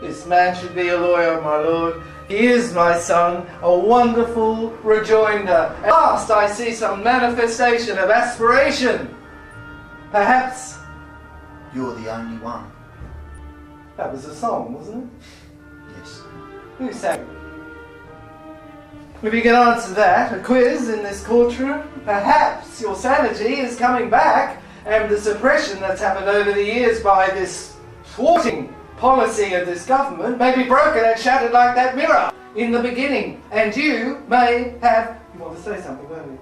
This man should be a lawyer, my lord. He is, my son, a wonderful rejoinder. At last I see some manifestation of aspiration. Perhaps... You're the only one. That was a song, wasn't it? Yes. Who sang it? If you can answer that, a quiz in this courtroom, perhaps your sanity is coming back and the suppression that's happened over the years by this thwarting policy of this government may be broken and shattered like that mirror in the beginning. And you may have... You want to say something, won't you?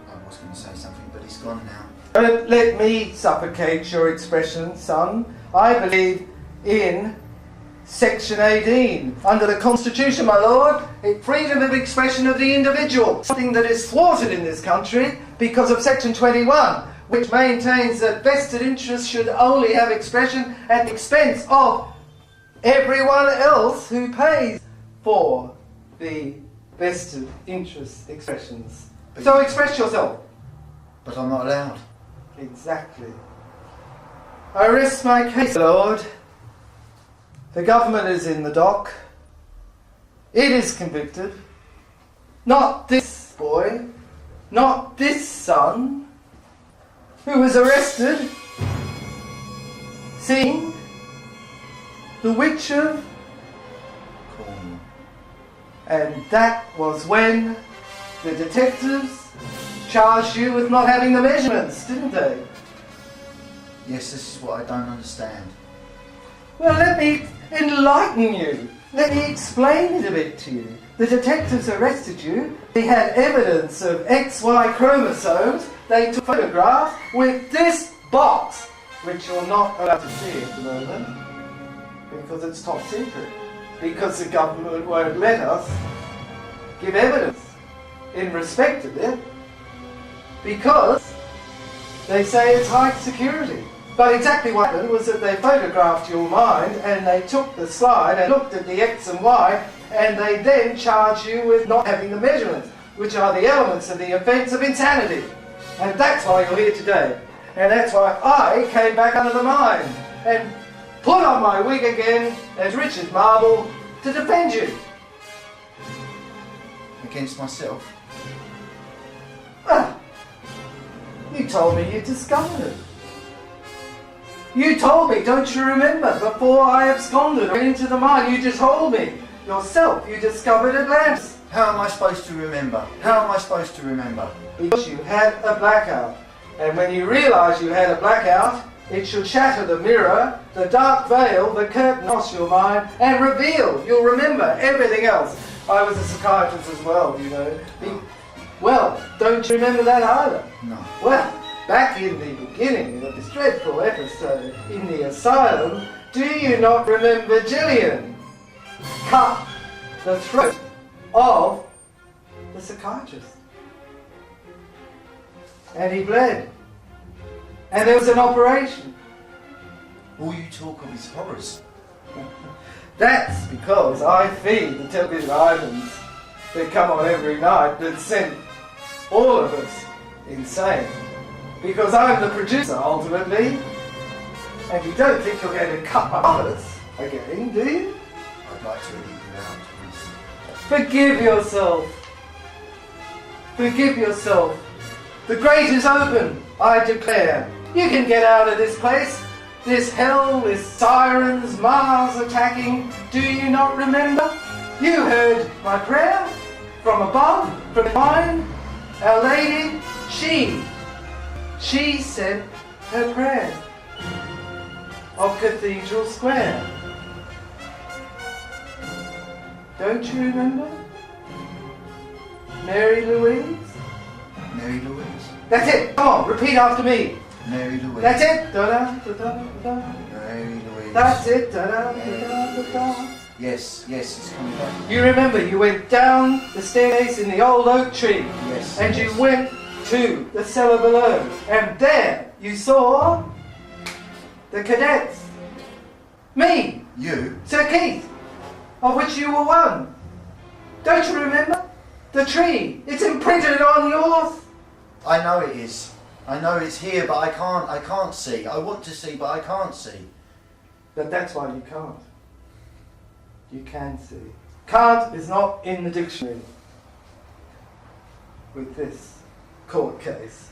I was going to say something, but it's gone now. Don't let me suffocate your expression, son. I believe in Section 18. Under the Constitution, my lord, freedom of expression of the individual, something that is thwarted in this country because of Section 21, which maintains that vested interests should only have expression at the expense of everyone else who pays for the vested interest expressions. So express yourself. But I'm not allowed. Exactly. I rest my case, Lord. The government is in the dock. It is convicted. Not this boy, not this son, who was arrested, seeing the Witch of Cornwall. And that was when the detectives charged you with not having the measurements, didn't they? Yes, this is what I don't understand. Well, let me enlighten you. Let me explain it a bit to you. The detectives arrested you. They had evidence of XY chromosomes. They took photographs with this box, which you're not allowed to see at the moment, because it's top secret. Because the government won't let us give evidence in respect of it, because they say it's high security. But exactly what happened was that they photographed your mind and they took the slide and looked at the X and Y, and they then charged you with not having the measurements, which are the elements of the offence of insanity. And that's why you're here today. And that's why I came back under the mine and put on my wig again as Richard Marble to defend you. Against myself? Ah, you told me you discovered it. You told me, don't you remember, before I absconded into the mine, you just told me yourself you discovered Atlantis. How am I supposed to remember? How am I supposed to remember? Because you had a blackout. And when you realise you had a blackout, it should shatter the mirror, the dark veil, the curtain across your mind, and reveal. You'll remember everything else. I was a psychiatrist as well, you know. Well, don't you remember that either? No. Well, back in the beginning of this dreadful episode in the asylum, do you not remember Gillian cut the throat of the psychiatrist? And he bled. And there was an operation. All you talk of is horrors. That's because I feed the television items that come on every night that sent all of us insane. Because I'm the producer, ultimately. And you don't think you're going to cut my puppets again, do you? I'd like to leave you out, please. Forgive yourself. Forgive yourself. The grate is open, I declare. You can get out of this place. This hell, this sirens, Mars attacking. Do you not remember? You heard my prayer from above, from behind. Our Lady, she said her prayer of Cathedral Square. Don't you remember? Mary Louise? Mary Louise. That's it. Come on, repeat after me. Mary Louise. That's it. Da-da-da-da-da. Mary Louise. That's it. Da-da-da-da-da. Yes, it's coming back. You remember you went down the staircase in the old oak tree. Yes. And yes. you went to the cellar below. And there you saw the cadets. Me. You? Sir Keith. Of which you were one. Don't you remember? The tree. It's imprinted on yours. I know it is. I know it's here, but I can't see. I want to see, but I can't see. But that's why you can't. You can see. Can't is not in the dictionary with this court case.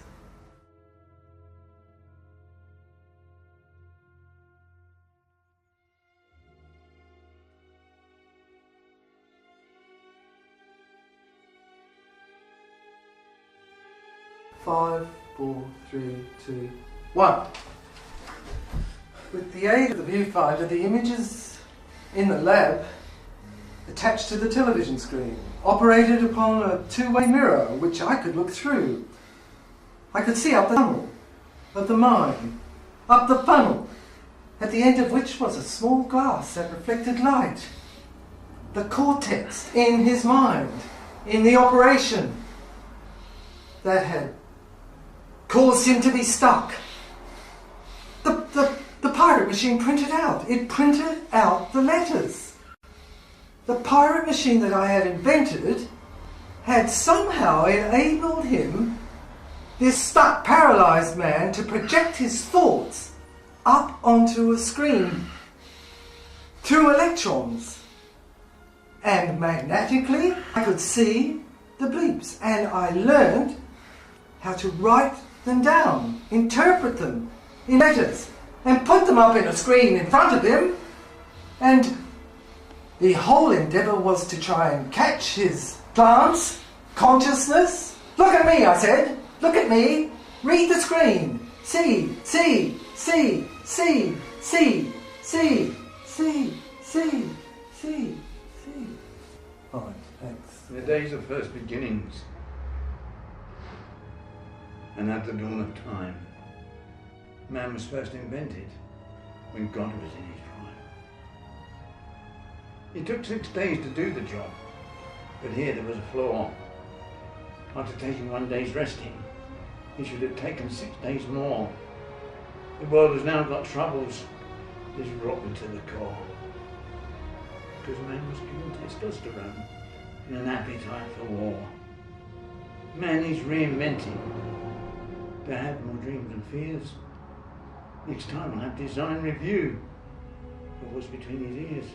Five, 4, 3, 2, 1. With the aid of the viewfinder, the images in the lab attached to the television screen operated upon a two-way mirror which I could look through. I could see up the tunnel of the mine, up the funnel, at the end of which was a small glass that reflected light. The cortex in his mind, in the operation that had caused him to be stuck. The pirate machine printed out. It printed out the letters. The pirate machine that I had invented had somehow enabled him, this stuck, paralysed man, to project his thoughts up onto a screen through electrons. And magnetically, I could see the bleeps. And I learned how to write them down, interpret them in letters, and put them up in a screen in front of him. And the whole endeavour was to try and catch his glance, consciousness. Look at me, I said. Look at me. Read the screen. See, see, see, see, see, see, see, see, see, see. All right, thanks. The days of first beginnings, and at the dawn of time, man was first invented when God was in his prime. It took 6 days to do the job, but here there was a flaw. After taking 1 day's resting, he should have taken 6 days more. The world has now got troubles. This rotten to the core. Because man was given testosterone and an appetite for war. Man is reinventing to have more dreams and fears. Next time I'll have design review of what's between his ears.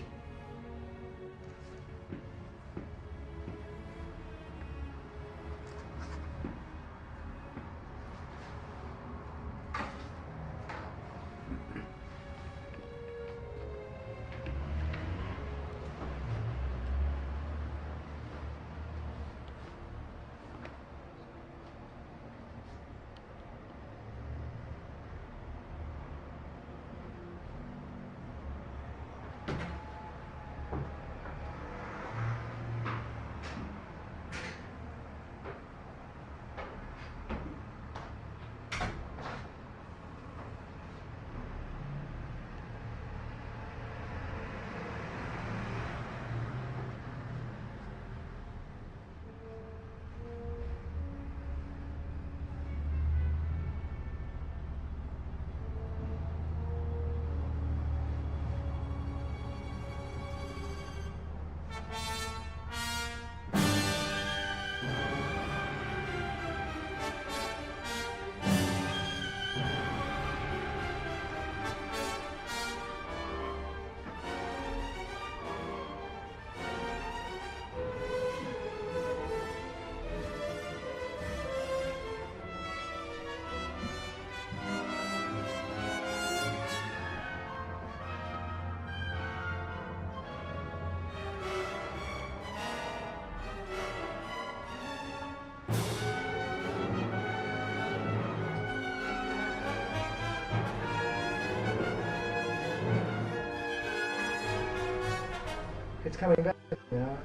It's coming back now.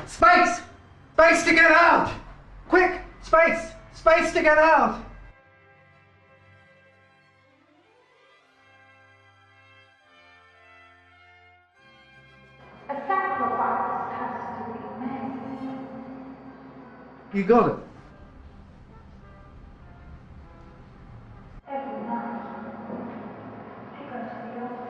Space! Space to get out! Quick! Space! Space to get out! A sacrifice has to be made. You got it. Every night, I go to the altar.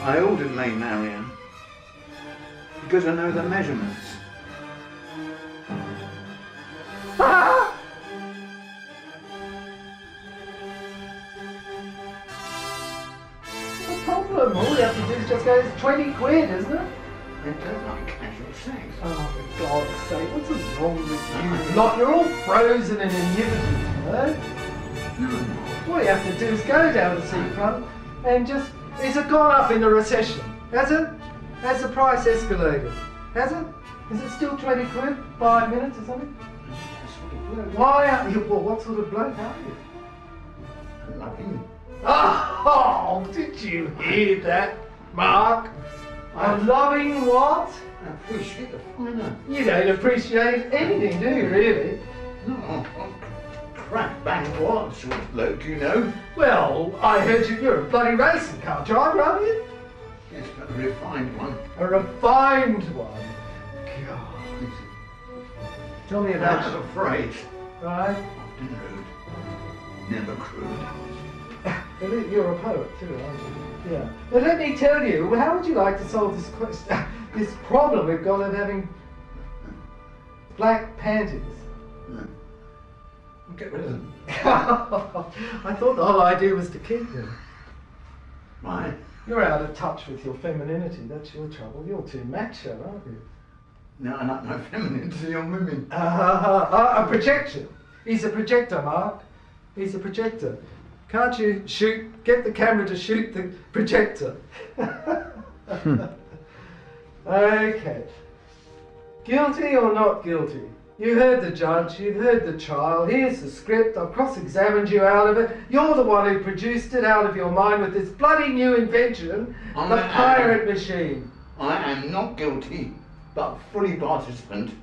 I ordered May Marian because I know the measurements. No problem. All you have to do is just go, it's 20 quid, isn't it? I don't like casual sex. Oh, for God's sake, what's wrong with you lot? You're all frozen and inhibited, you know? No. All you have to do is go down the seafront and just... Has it gone up in the recession? Has it? Has the price escalated? Has it? Is it still 20 quid? 5 minutes or something? Why are you... Well, what sort of bloke are you? I love you. Oh, did you hear that, Mark? A loving what? I appreciate the finer. You don't appreciate anything, do you, really? No, I'm crack bang what sort of bloke, you know. Well, I heard you're a bloody racing car driver, aren't you? Yes, but a refined one. A refined one. God. Tell me about I'm afraid. Right? Often rude, never crude. Well, you're a poet too, aren't you? Yeah. But let me tell you, how would you like to solve this question, this problem we've got of having black panties? Get rid of them. I thought the whole idea was to keep them. Why? You're out of touch with your femininity, that's your trouble. You're too macho, aren't you? No, I like my femininity on women. A projection. He's a projector, Mark. He's a projector. Can't you get the camera to shoot the projector? Okay. Guilty or not guilty? You heard the judge, you've heard the trial, here's the script, I've cross-examined you out of it. You're the one who produced it out of your mind with this bloody new invention, the pirate machine. I am not guilty, but fully participant.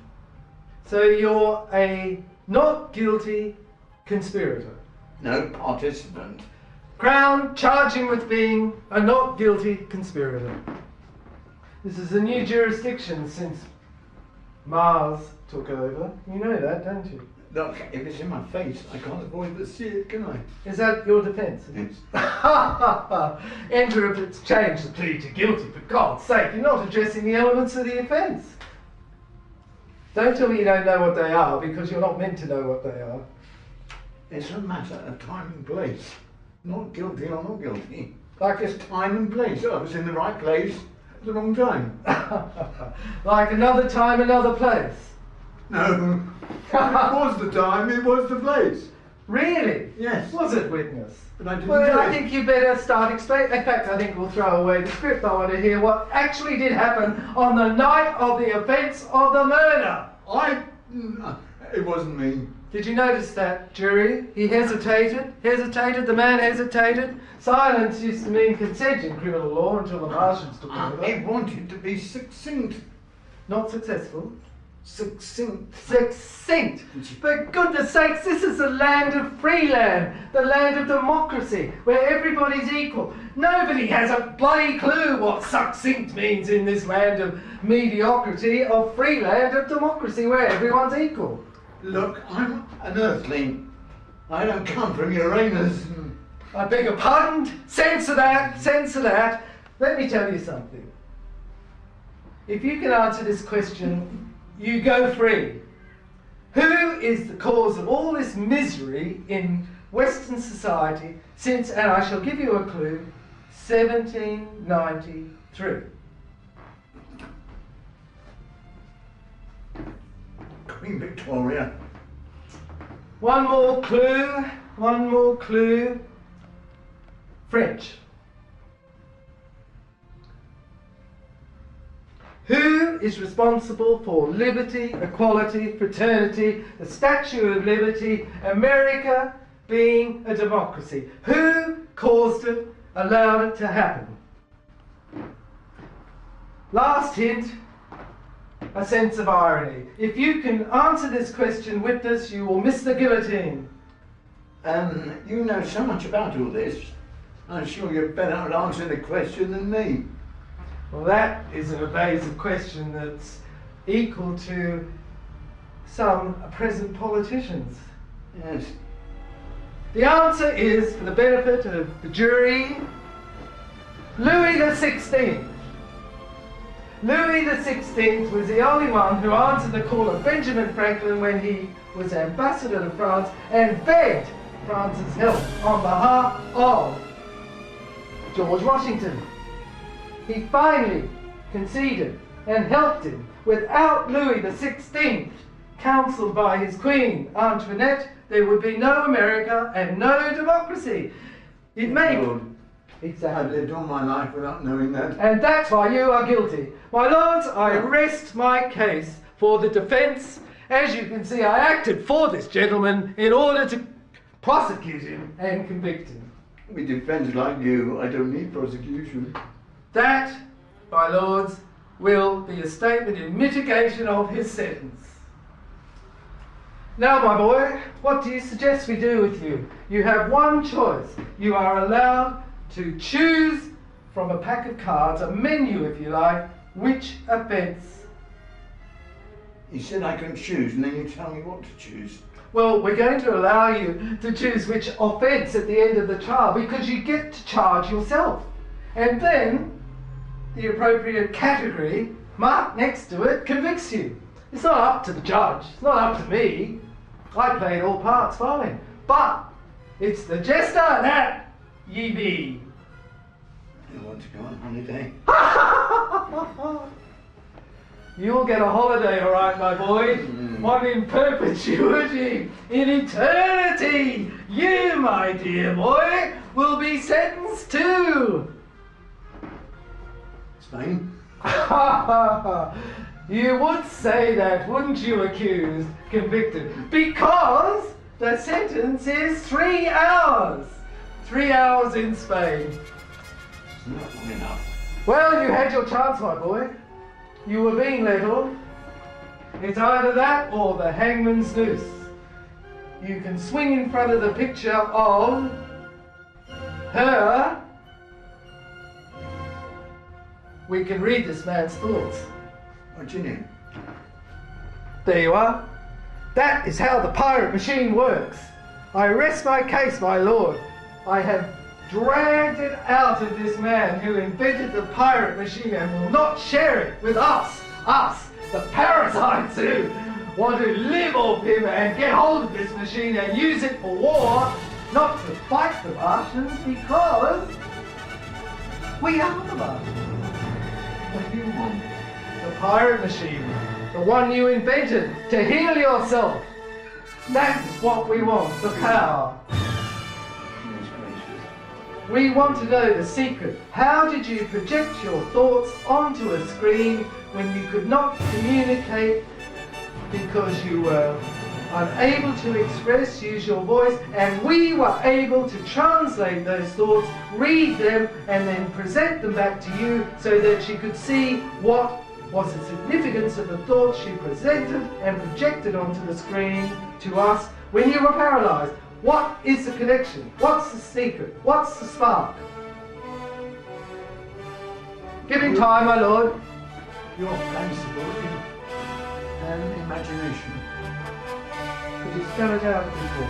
So you're a not guilty conspirator. No participant. Crown, charge him with being a not guilty conspirator. This is a new jurisdiction since Mars took over. You know that, don't you? Look, if it's in my face, I can't avoid to see it, can I? Is that your defence? Yes. Enter if it's changed the plea to guilty, for God's sake, you're not addressing the elements of the offence. Don't tell me you don't know what they are, because you're not meant to know what they are. It's a matter of time and place. Not guilty or not guilty. Like It's time and place. I was in the right place at the wrong time. like another time, another place. No. It was the time, it was the place. Really? Yes. Was it, witness? But I didn't do Well, I it. think you better start explaining. In fact, I think we'll throw away the script. I want to hear what actually did happen on the night of the offence of the murder. It wasn't me. Did you notice that, jury? He hesitated, the man hesitated. Silence used to mean consent in criminal law until the Martians took I over. wanted to be succinct. Not successful. Succinct. Succinct! For goodness sakes, this is the land of free land, the land of democracy, where everybody's equal. Nobody has a bloody clue what succinct means in this land of mediocrity, of free land of democracy, where everyone's equal. Look, I'm an earthling. I don't come from Uranus. I beg your pardon? Censor that, censor that. Let me tell you something. If you can answer this question, you go free. Who is the cause of all this misery in Western society since, and I shall give you a clue, 1793? Queen Victoria. One more clue, one more clue. French. Who is responsible for liberty, equality, fraternity, the Statue of Liberty, America being a democracy? Who caused it, allowed it to happen? Last hint, a sense of irony. If you can answer this question, witness, you will miss the guillotine. You know so much about all this. I'm sure you're better at answering the question than me. Well, that is an evasive question that's equal to some present politicians. Yes. The answer is, for the benefit of the jury, Louis XVI. Louis XVI was the only one who answered the call of Benjamin Franklin when he was ambassador to France and begged France's help on behalf of George Washington. He finally conceded and helped him. Without Louis XVI, counselled by his queen, Antoinette, there would be no America and no democracy. It may... Lord, Exactly. I've lived all my life without knowing that. And that's why you are guilty. My lords, I rest my case for the defence. As you can see, I acted for this gentleman in order to prosecute him and convict him. With defence like you, I don't need prosecution. That, my lords, will be a statement in mitigation of his sentence. Now, my boy, what do you suggest we do with you? You have one choice. You are allowed to choose from a pack of cards, a menu if you like, which offence. You said I can choose, and then you tell me what to choose. Well, we're going to allow you to choose which offence at the end of the trial, because you get to charge yourself. And then the appropriate category marked next to it convicts you. It's not up to the judge, it's not up to me. I played all parts fine. But it's the jester that ye be. I want to go on holiday. You'll get a holiday, all right, my boy. One in perpetuity, in eternity. You, my dear boy, will be sentenced to... Spain? You would say that, wouldn't you, accused, convicted? Because the sentence is 3 hours. 3 hours in Spain. It's not long enough. Well, you had your chance, my boy. You were being let off. It's either that or the hangman's noose. You can swing in front of the picture of her. We can read this man's thoughts. What's your name? There you are. That is how the pirate machine works. I rest my case, my lord. I have dragged it out of this man who invented the pirate machine and will not share it with us, the parasites who want to live off him and get hold of this machine and use it for war, not to fight the Martians, because we are the Martians. What do you want? The pirate machine, the one you invented to heal yourself. That is what we want, the power. Goodness gracious. We want to know the secret. How did you project your thoughts onto a screen when you could not communicate because you were unable to express, use your voice, and we were able to translate those thoughts, read them, and then present them back to you so that you could see what was the significance of the thoughts she presented and projected onto the screen to us when you were paralyzed. What is the connection? What's the secret? What's the spark? Give him time, my lord. You're fanciful and imagination. Could you spell it out before?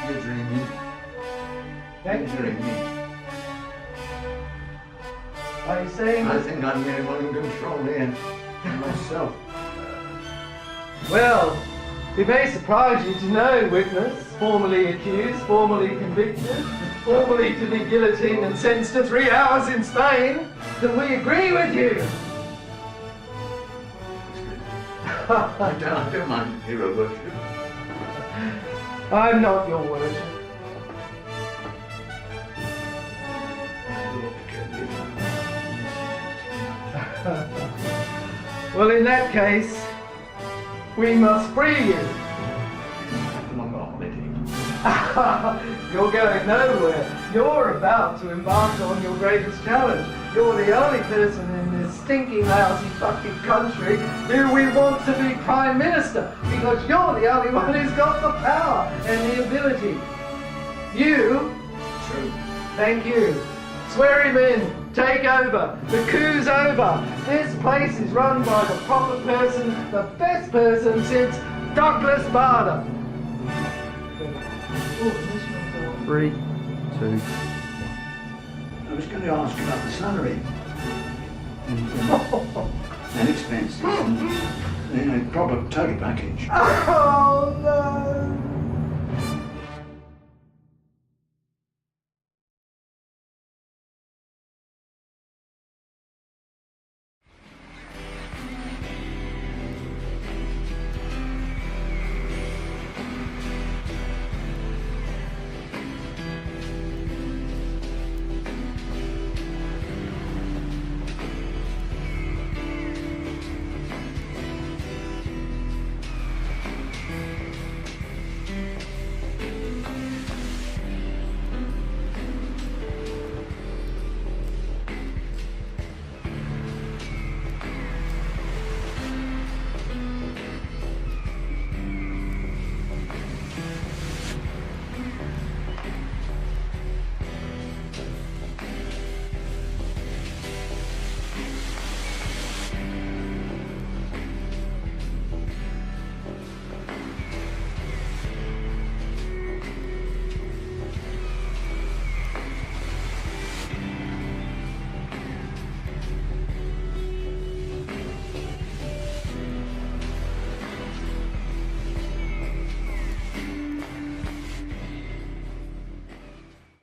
You're dreaming. Thank You're you. dreaming. Are you saying I that? think I'm the only one in control here. Myself. Well, it may surprise you to know, witness, formerly accused, formerly convicted, formerly to be guillotined and sentenced to 3 hours in Spain, that we agree with you. I don't mind hero worship. I'm not your worship. Well, in that case, we must free you. I'm on holiday. You're going nowhere. You're about to embark on your greatest challenge. You're the only person in this stinking, lousy, fucking country who we want to be Prime Minister, because you're the only one who's got the power and the ability. You, True. thank you. Swear him in. Take over. The coup's over. This place is run by the proper person, the best person since Douglas Bader. 3, 2. I was going to ask about the salary. and expensive and, you know, proper total package. Oh no!